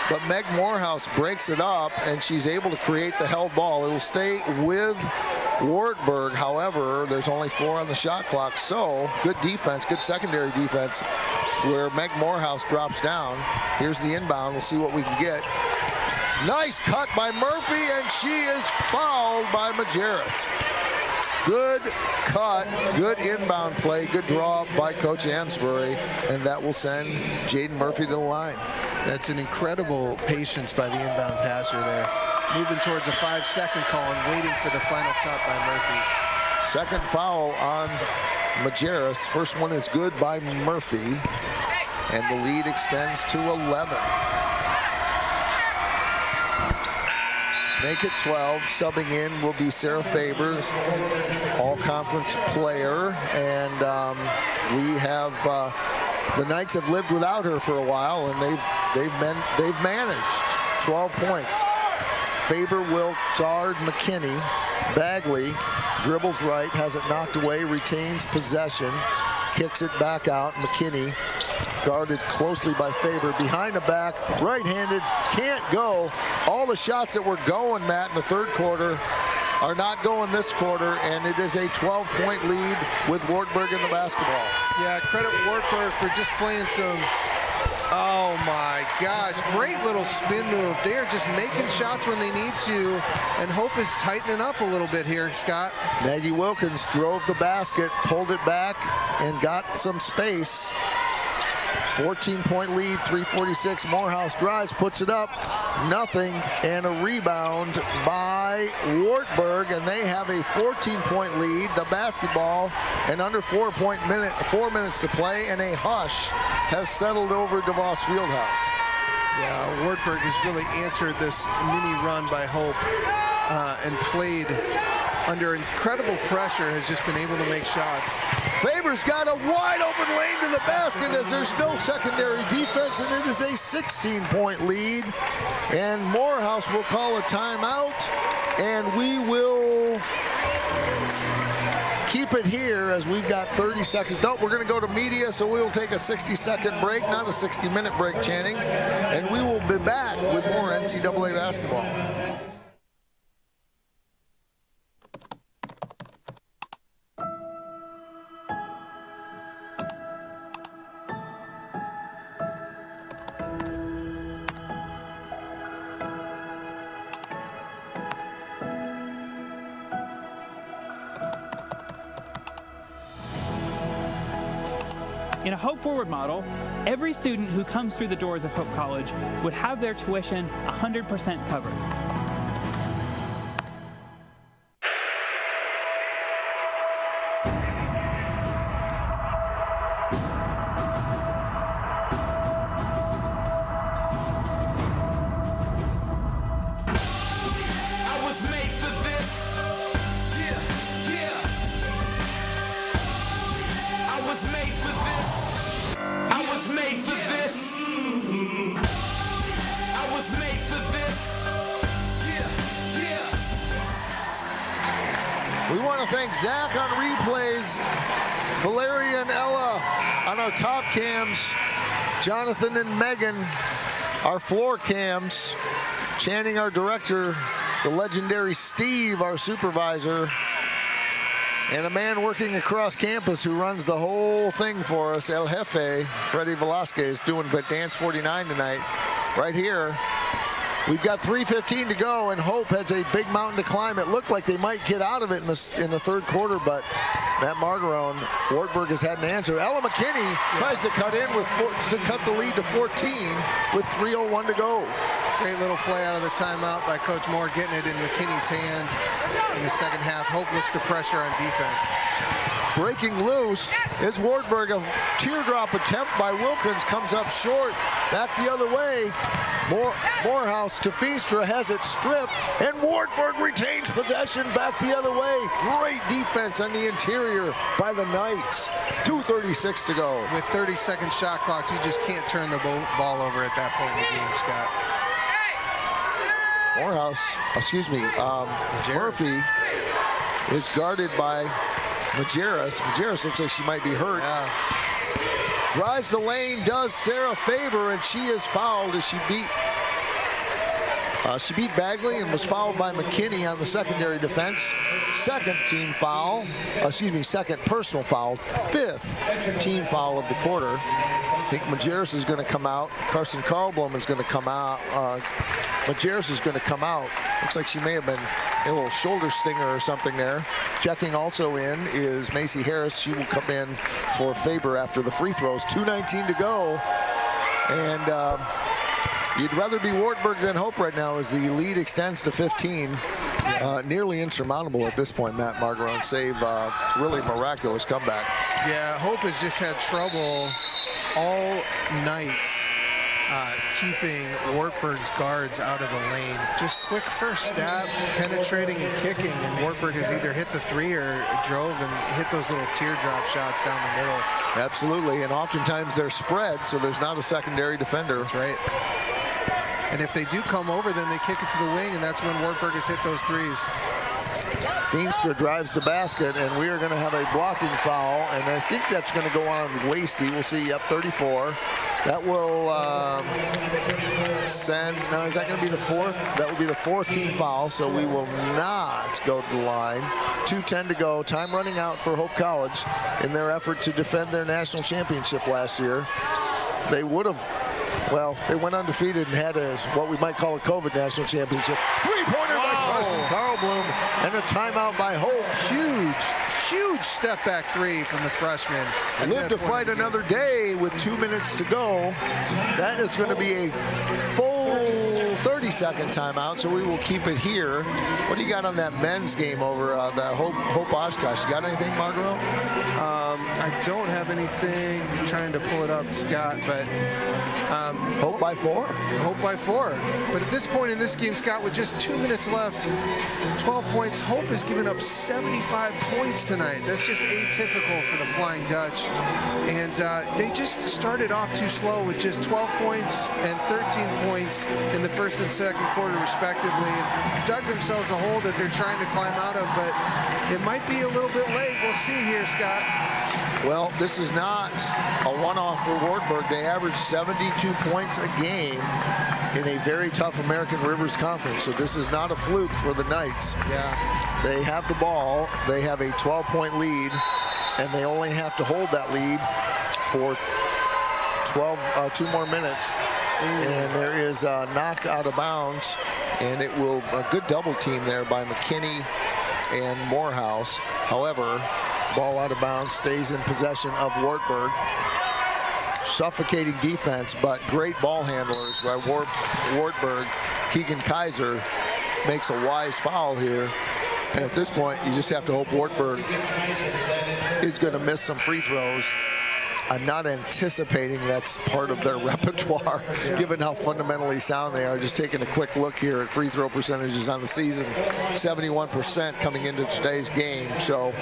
but Meg Morehouse breaks it up, and she's able to create the held ball. It'll stay with Wartburg. However, there's only 4 on the shot clock, so good defense, good secondary defense, where Meg Morehouse drops down. Here's the inbound. We'll see what we can get. Nice cut by Murphy, and she is fouled by Majerus. Good cut, good inbound play, good draw by Coach Amsbury, and that will send Jaden Murphy to the line. That's an incredible patience by the inbound passer there. Moving towards a 5-second call and waiting for the final cut by Murphy. Second foul on Majerus. First one is good by Murphy, and the lead extends to 11. Make it 12. Subbing in will be Sarah Faber, all-conference player, and we have the Knights have lived without her for a while, and they've managed 12 points. Faber will guard McKinney. Bagley dribbles right, has it knocked away, retains possession, kicks it back out. McKinney guarded closely by Faber. Behind the back, right-handed, can't go. All the shots that were going, Matt, in the third quarter are not going this quarter, and it is a 12-point lead with Wartburg in the basketball. Yeah, credit Wartburg for just playing some, oh my gosh, great little spin move. They are just making shots when they need to, and Hope is tightening up a little bit here, Scott. Maggie Wilkins drove the basket, pulled it back, and got some space. 14-point lead, 3:46. Morehouse drives, puts it up, nothing, and a rebound by Wartburg, and they have a 14-point lead. The basketball, and under 4 minutes to play, and a hush has settled over DeVos Fieldhouse. Yeah, Wartburg has really answered this mini run by Hope and played under incredible pressure, has just been able to make shots. Faber's got a wide open lane to the basket as there's no secondary defense, and it is a 16-point lead. And Morehouse will call a timeout, and we will keep it here as we've got 30 seconds. No, we're going to go to media, so we will take a 60-second break, not a 60-minute break, Channing. And we will be back with more NCAA basketball. In a Hope Forward model, every student who comes through the doors of Hope College would have their tuition 100% covered. We want to thank Zach on replays, Valeria and Ella on our top cams, Jonathan and Megan, our floor cams, Channing, our director, the legendary Steve, our supervisor, and a man working across campus who runs the whole thing for us, El Jefe, Freddie Velasquez, doing Dance 49 tonight, right here. We've got 3:15 to go, and Hope has a big mountain to climb. It looked like they might get out of it in the third quarter, but Matt Margarone, Wartburg has had an answer. Ella McKinney tries to cut in to cut the lead to 14 with 3:01 to go. Great little play out of the timeout by Coach Moore, getting it in McKinney's hand in the second half. Hope looks to pressure on defense. Breaking loose is Wartburg. A teardrop attempt by Wilkins comes up short. Back the other way. Morehouse to Feastra has it stripped, and Wartburg retains possession back the other way. Great defense on the interior by the Knights. 2:36 to go. With 30-second shot clocks, you just can't turn the ball over at that point in the game, Scott. Murphy is guarded by Majerus. Majerus looks like she might be hurt. Yeah. Drives the lane, does Sarah Faber, and she is fouled as she beat Bagley and was fouled by McKinney on the secondary defense. Second personal foul, fifth team foul of the quarter. I think Majerus is going to come out. Carson Karlblom is going to come out. Majerus is going to come out. Looks like she may have been a little shoulder stinger or something there. Checking also in is Macy Harris. She will come in for Faber after the free throws. 2:19 to go. And you'd rather be Wartburg than Hope right now as the lead extends to 15. Nearly insurmountable at this point, Matt Margarone. Save really miraculous comeback. Yeah, Hope has just had trouble all night keeping Wartburg's guards out of the lane. Just quick first stab, penetrating and kicking, and Wartburg has either hit the three or drove and hit those little teardrop shots down the middle. Absolutely, and oftentimes they're spread, so there's not a secondary defender. That's right. And if they do come over, then they kick it to the wing, and that's when Wartburg has hit those threes. Feenstra drives the basket, and we are going to have a blocking foul, and I think that's going to go on Wasty. We'll see. Yep, 34. That will send. Now, is that going to be the fourth? That will be the fourth team foul, so we will not go to the line. 2:10 to go. Time running out for Hope College in their effort to defend their national championship last year. They would have. Well, they went undefeated and had what we might call a COVID national championship. Three-pointer by Carson Carlblum, and a timeout by Hope. Huge step back three from the freshman. Live to fight another day with 2 minutes to go. That is going to be a full 30-second timeout, so we will keep it here. What do you got on that men's game over the Hope Oshkosh? You got anything, Margaret? I don't have anything. I'm trying to pull it up, Scott, but Hope by 4? Hope by 4. But at this point in this game, Scott, with just 2 minutes left, 12 points, Hope has given up 75 points tonight. That's just atypical for the Flying Dutch. And they just started off too slow with just 12 points and 13 points in the first and second quarter, respectively, and dug themselves a hole that they're trying to climb out of, but it might be a little bit late. We'll see here, Scott. Well, this is not a one-off for Wartburg. They average 72 points a game in a very tough American Rivers Conference, so this is not a fluke for the Knights. Yeah. They have the ball. They have a 12-point lead, and they only have to hold that lead for 2 more minutes. And there is a knock out of bounds, and it will a good double team there by McKinney and Morehouse. However, ball out of bounds, stays in possession of Wartburg. Suffocating defense, but great ball handlers by Wartburg. Keegan Kaiser makes a wise foul here. And at this point, you just have to hope Wartburg is going to miss some free throws. I'm not anticipating that's part of their repertoire, given how fundamentally sound they are. Just taking a quick look here at free throw percentages on the season, 71% coming into today's game. So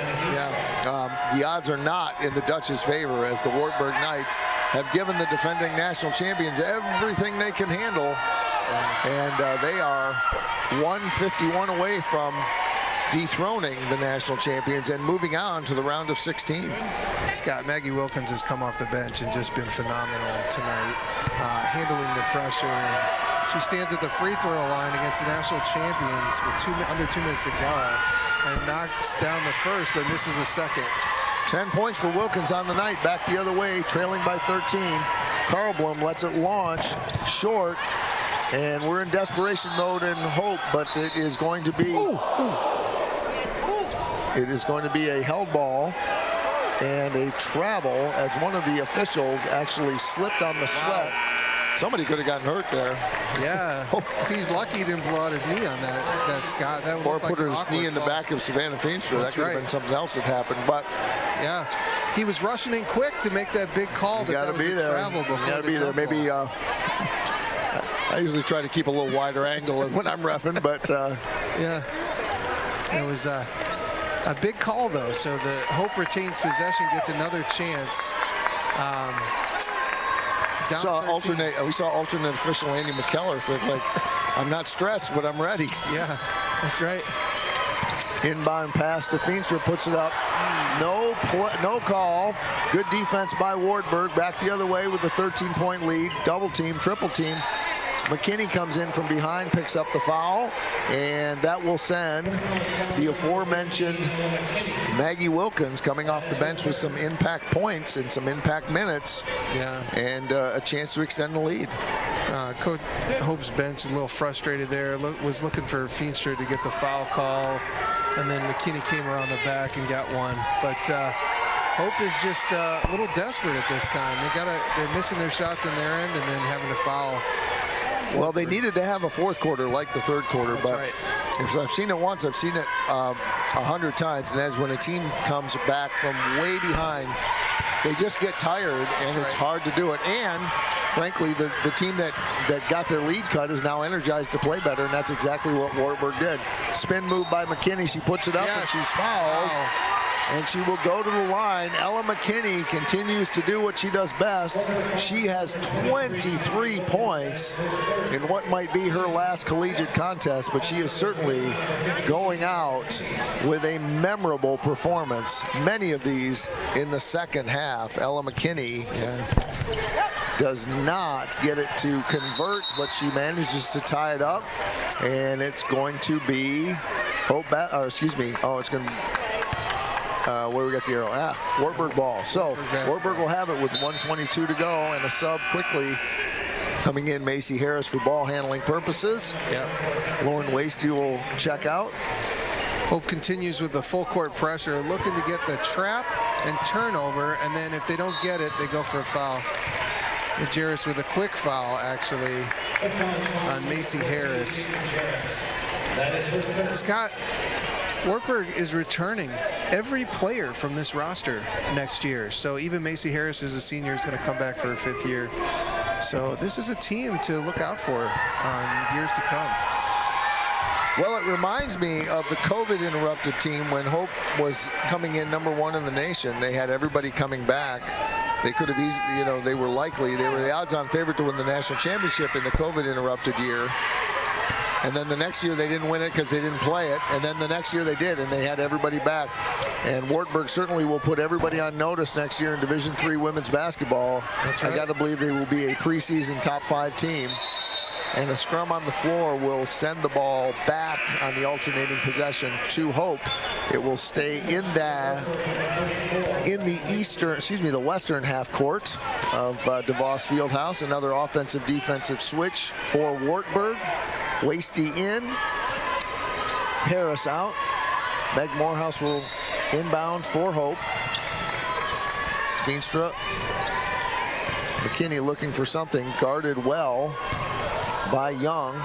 the odds are not in the Dutch's favor, as the Wartburg Knights have given the defending national champions everything they can handle. And they are 151 away from dethroning the national champions and moving on to the round of 16. Scott, Maggie Wilkins has come off the bench and just been phenomenal tonight, handling the pressure. She stands at the free throw line against the national champions with under 2 minutes to go, and knocks down the first but misses the second. 10 points for Wilkins on the night, back the other way, trailing by 13. Carlblum lets it launch short, and we're in desperation mode and hope, but it is going to be It is going to be a held ball and a travel, as one of the officials actually slipped on the sweat. Somebody could have gotten hurt there. Yeah, he's lucky he didn't blow out his knee on that Scott. That or put his knee in the back of Savannah Feenstra. That could have been something else that happened. But yeah, he was rushing in quick to make that big call. You got to be there. Travel before you got to be there. Maybe I usually try to keep a little wider angle when I'm reffing, but yeah, it was a big call though. So the Hope retains possession, gets another chance. We saw alternate official Andy McKellar said, like, I'm not stretched, but I'm ready. Yeah, that's right. Inbound pass to Feenstra, puts it up. No call. Good defense by Wartburg. Back the other way with a 13-point lead. Double team, triple team. McKinney comes in from behind, picks up the foul, and that will send the aforementioned Maggie Wilkins coming off the bench with some impact points and some impact minutes, and a chance to extend the lead. Coach Hope's bench is a little frustrated there. Was looking for Feenstra to get the foul call, and then McKinney came around the back and got one. But Hope is just a little desperate at this time. They're missing their shots on their end and then having to foul. Well, they needed to have a fourth quarter like the third quarter, but if I've seen it once, I've seen it 100 times, and that is when a team comes back from way behind, they just get tired, and it's hard to do it. And frankly, the team that got their lead cut is now energized to play better, and that's exactly what Wartburg did. Spin move by McKinney. She puts it up, and she's fouled. and she will go to the line. Ella McKinney continues to do what she does best. She has 23 points in what might be her last collegiate contest, but she is certainly going out with a memorable performance. Many of these in the second half. Ella McKinney does not get it to convert, but she manages to tie it up, and it's going to be it's going to where we got the arrow? Wartburg ball. So Wartburg will have it with 1:22 to go, and a sub quickly coming in, Macy Harris, for ball handling purposes. Lauren Wasty will check out. Hope continues with the full court pressure, looking to get the trap and turnover, and then if they don't get it, they go for a foul. Majerus with a quick foul, actually, on Macy Harris. Scott, Wartburg is returning every player from this roster next year. So even Macy Harris, as a senior, is going to come back for her 5th year. So this is a team to look out for years to come. Well, it reminds me of the COVID-interrupted team when Hope was coming in #1 in the nation. They had everybody coming back. They could have easily, they were the odds-on favorite to win the national championship in the COVID-interrupted year. And then the next year they didn't win it because they didn't play it. And then the next year they did, and they had everybody back. And Wartburg certainly will put everybody on notice next year in Division III women's basketball. That's right. I got to believe they will be a preseason top 5 team. And a scrum on the floor will send the ball back on the alternating possession to Hope. It will stay in the western half court of DeVos Fieldhouse. Another offensive-defensive switch for Wartburg. Wasty in, Harris out. Meg Morehouse will inbound for Hope. Feenstra. McKinney looking for something, guarded well by Young.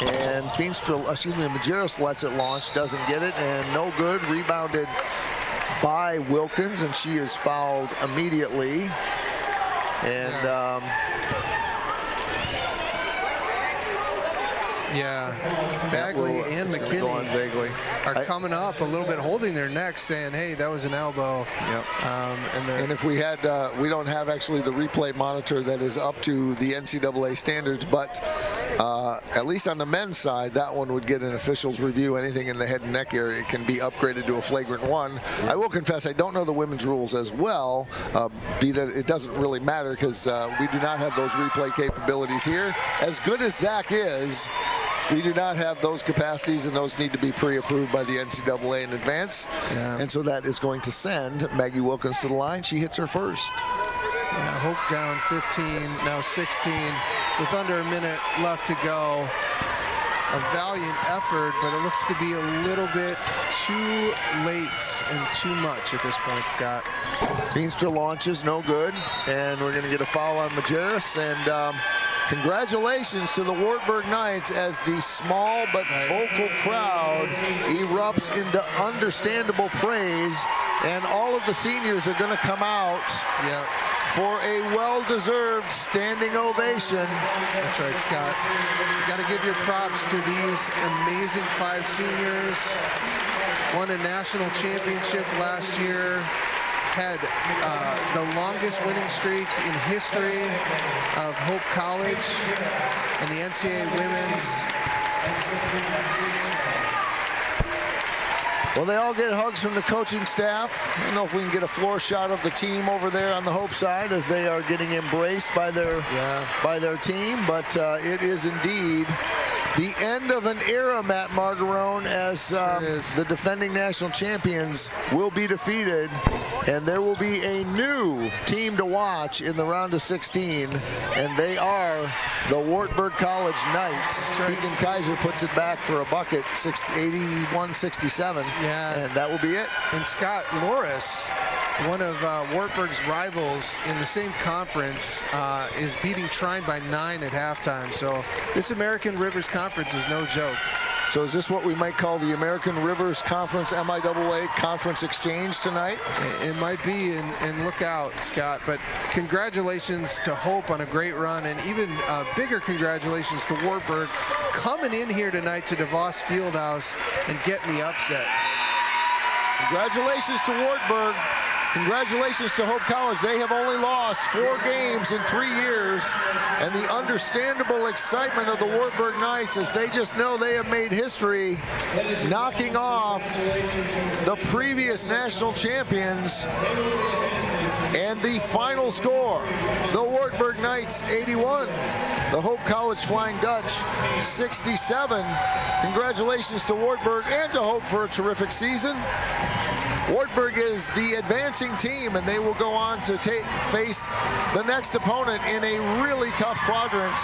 And Majerus lets it launch, doesn't get it, and no good. Rebounded by Wilkins, and she is fouled immediately. And Bagley and McKinney are coming up a little bit, holding their necks, saying, hey, that was an elbow. And if we had, we don't have actually the replay monitor that is up to the NCAA standards, but at least on the men's side, that one would get an official's review. Anything in the head and neck area can be upgraded to a flagrant 1. I will confess, I don't know the women's rules as well, be that it doesn't really matter because we do not have those replay capabilities here. As good as Zach is, we do not have those capacities, and those need to be pre-approved by the NCAA in advance. And so that is going to send Maggie Wilkins to the line. She hits her first. Hope down 15, now 16, with under a minute left to go. A valiant effort, but it looks to be a little bit too late and too much at this point, Scott. Feenstra launches, no good, and we're going to get a foul on Majerus. And congratulations to the Wartburg Knights as the small but vocal crowd erupts into understandable praise, and all of the seniors are going to come out for a well-deserved standing ovation. That's right, Scott. You got to give your props to these amazing 5 seniors. Won a national championship last year. Had the longest winning streak in history of Hope College and the NCAA women's. Well, they all get hugs from the coaching staff. I don't know if we can get a floor shot of the team over there on the Hope side as they are getting embraced by their team, but it is indeed the end of an era, Matt Margarone, as the defending national champions will be defeated, and there will be a new team to watch in the round of 16, and they are the Wartburg College Knights. Keegan Kaiser puts it back for a bucket, 81-67, and that will be it. And Scott Loris, one of Wartburg's rivals in the same conference, is beating Trine by 9 at halftime. So this American Rivers Conference is no joke. So is this what we might call the American Rivers Conference MIAA Conference Exchange tonight? It might be, and look out, Scott. But congratulations to Hope on a great run, and even bigger congratulations to Wartburg coming in here tonight to DeVos Fieldhouse and getting the upset. Congratulations to Wartburg. Congratulations to Hope College. They have only lost 4 games in 3 years, and the understandable excitement of the Wartburg Knights as they just know they have made history, knocking off the previous national champions. And the final score, the Wartburg Knights 81, the Hope College Flying Dutch 67. Congratulations to Wartburg and to Hope for a terrific season. Wartburg is the advancing team, and they will go on to face the next opponent in a really tough quadrant.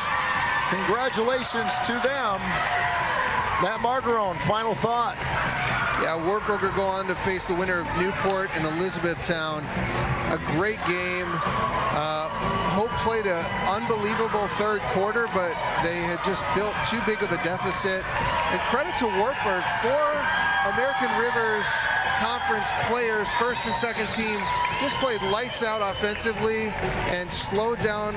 Congratulations to them. Matt Margarone, final thought. Yeah, Wartburg will go on to face the winner of Newport and Elizabethtown. A great game. Hope played an unbelievable third quarter, but they had just built too big of a deficit. And credit to Wartburg, 4 American Rivers Conference players, first and second team, just played lights out offensively and slowed down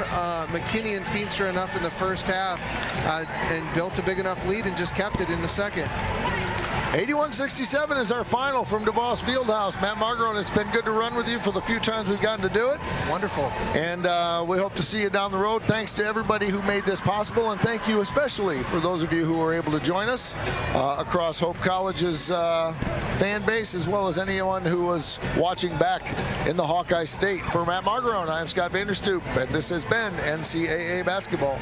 McKinney and Feenstra enough in the first half and built a big enough lead and just kept it in the second. 81-67 is our final from DeVos Fieldhouse. Matt Margarone, it's been good to run with you for the few times we've gotten to do it. Wonderful. And we hope to see you down the road. Thanks to everybody who made this possible, and thank you especially for those of you who were able to join us across Hope College's fan base, as well as anyone who was watching back in the Hawkeye State. For Matt Margarone, I'm Scott Vanderstoop, and this has been NCAA Basketball.